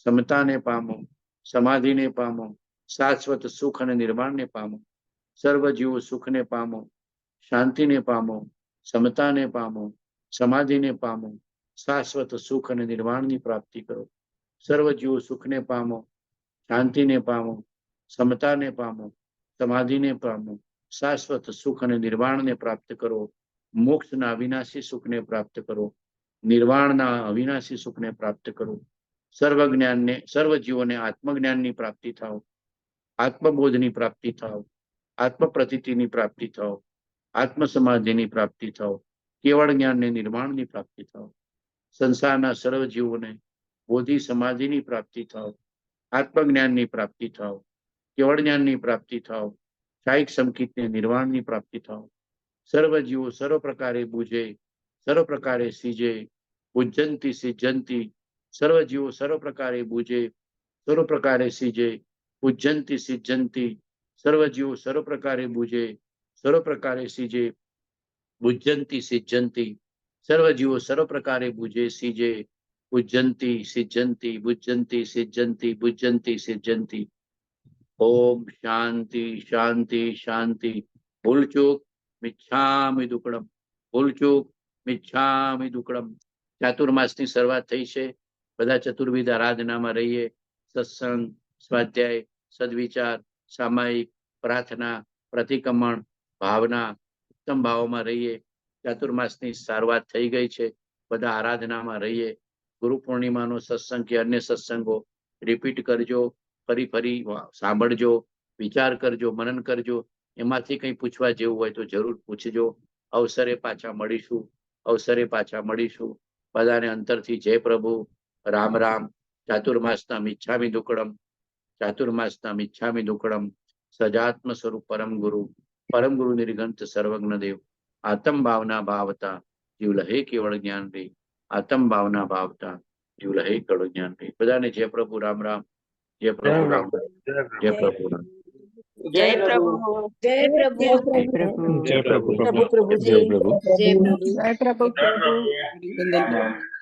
સમતાને પામો, સમાધિને પામો, શાશ્વત સુખ અને નિર્વાણને પામો. સર્વ જીવો સુખને પામો, શાંતિને પામો, સમતાને પામો, સમાધિને પામો, શાશ્વત સુખ અને નિર્વાણની પ્રાપ્તિ કરો. સર્વ જીવો સુખને પામો, શાંતિને પામો, સમતાને પામો, સમાધિને પામો, શાશ્વત સુખ અને નિર્વાણને પ્રાપ્ત કરો. મોક્ષના અવિનાશી સુખને પ્રાપ્ત કરો, નિર્વાણના અવિનાશી સુખને પ્રાપ્ત કરો. સર્વ જ્ઞાનને, સર્વ જીવોને આત્મજ્ઞાનની પ્રાપ્તિ થાવ, આત્મબોધની પ્રાપ્તિ થાવ, આત્મ પ્રતીતિની પ્રાપ્તિ થાવ, આત્મ સમાધિની પ્રાપ્તિ થાવ, કેવળ જ્ઞાનને નિર્વાણની પ્રાપ્તિ થાવ. સંસારના સર્વ જીવોને બોધિ સમાધિની પ્રાપ્તિ થાવ, આત્મજ્ઞાનની પ્રાપ્તિ થાવ, કેવળ જ્ઞાનની પ્રાપ્તિ થાવ, શાયિક સંકિતને નિર્વાણની પ્રાપ્તિ થાવ. સર્વ જીવો સર્વ પ્રકારે બુજે, સર્વ પ્રકારે સીજે, પૂજ્યંતી સિજ્જંતી. સર્વ જીવો સર્વ પ્રકારે બુજે, સર્વ પ્રકારે સીજે, પૂજ્યંતી સિજ્જંતી. સર્વ જીવો સર્વ પ્રકારે બુજે, સર્વ પ્રકારે સીજે, પૂજ્યંતી સિજ્જંતી. સર્વ જીવો સર્વ પ્રકારે બુજે, સીજે, પૂજ્યંતી સિજ્જંતી, પૂજ્યંતી સિજ્જંતી, પૂજ્યંતી સિજ્જંતી. ઓમ શાંતિ શાંતિ શાંતિ. ભૂલચૂક મિચ્છામિ દુક્કડમ, ભૂલચૂક મિચ્છામિ દુક્કડમ. ચાતુર્માસની શરૂઆત થઈ છે. બધા ચતુર્વિધ આરાધનામાં રહીએ. સત્સંગ, સ્વાધ્યાય, સદવિચાર, સામાયિક, પ્રાર્થના, પ્રતિક્રમણ, ભાવના, ઉત્તમ ભાવમાં રહીએ. ચાતુર્માસની શરૂઆત થઈ ગઈ છે. બધા આરાધનામાં રહીએ. ગુરુ પૂર્ણિમાનો સત્સંગ કે અન્ય સત્સંગો રિપીટ કરજો, ફરી ફરી સાંભળજો, વિચાર કરજો, મનન કરજો. એમાંથી કંઈ પૂછવા જેવું હોય તો જરૂર પૂછજો. અવસરે પાછા મળીશું, અવસરે પાછા મળીશું. બધાને અંતરથી જય પ્રભુ, રામ રામ. ચાતુર્માસના મિચ્છામિ દુક્કડમ, ચાતુર્માસના મિચ્છામિ દુક્કડમ. સજાત્મ સ્વરૂપ પરમ ગુરુ નિર્ગંત સર્વજ્ઞ દેવ. આતમ ભાવના ભાવતા જીવ લહે કેવળ જ્ઞાન રે. આતમ ભાવના ભાવતા જીવ લહે કેવળ જ્ઞાન રે. બધાને જય પ્રભુ, રામ રામ. જય પ્રભુ, રામ રામ. જય પ્રભુ, રામ. જય પ્રભુ, જય પ્રભુ, જય પ્રભુ, પ્રભુ પ્રભુજી, જય પ્રભુ. જય પ્રભુ. જય પ્રભુ.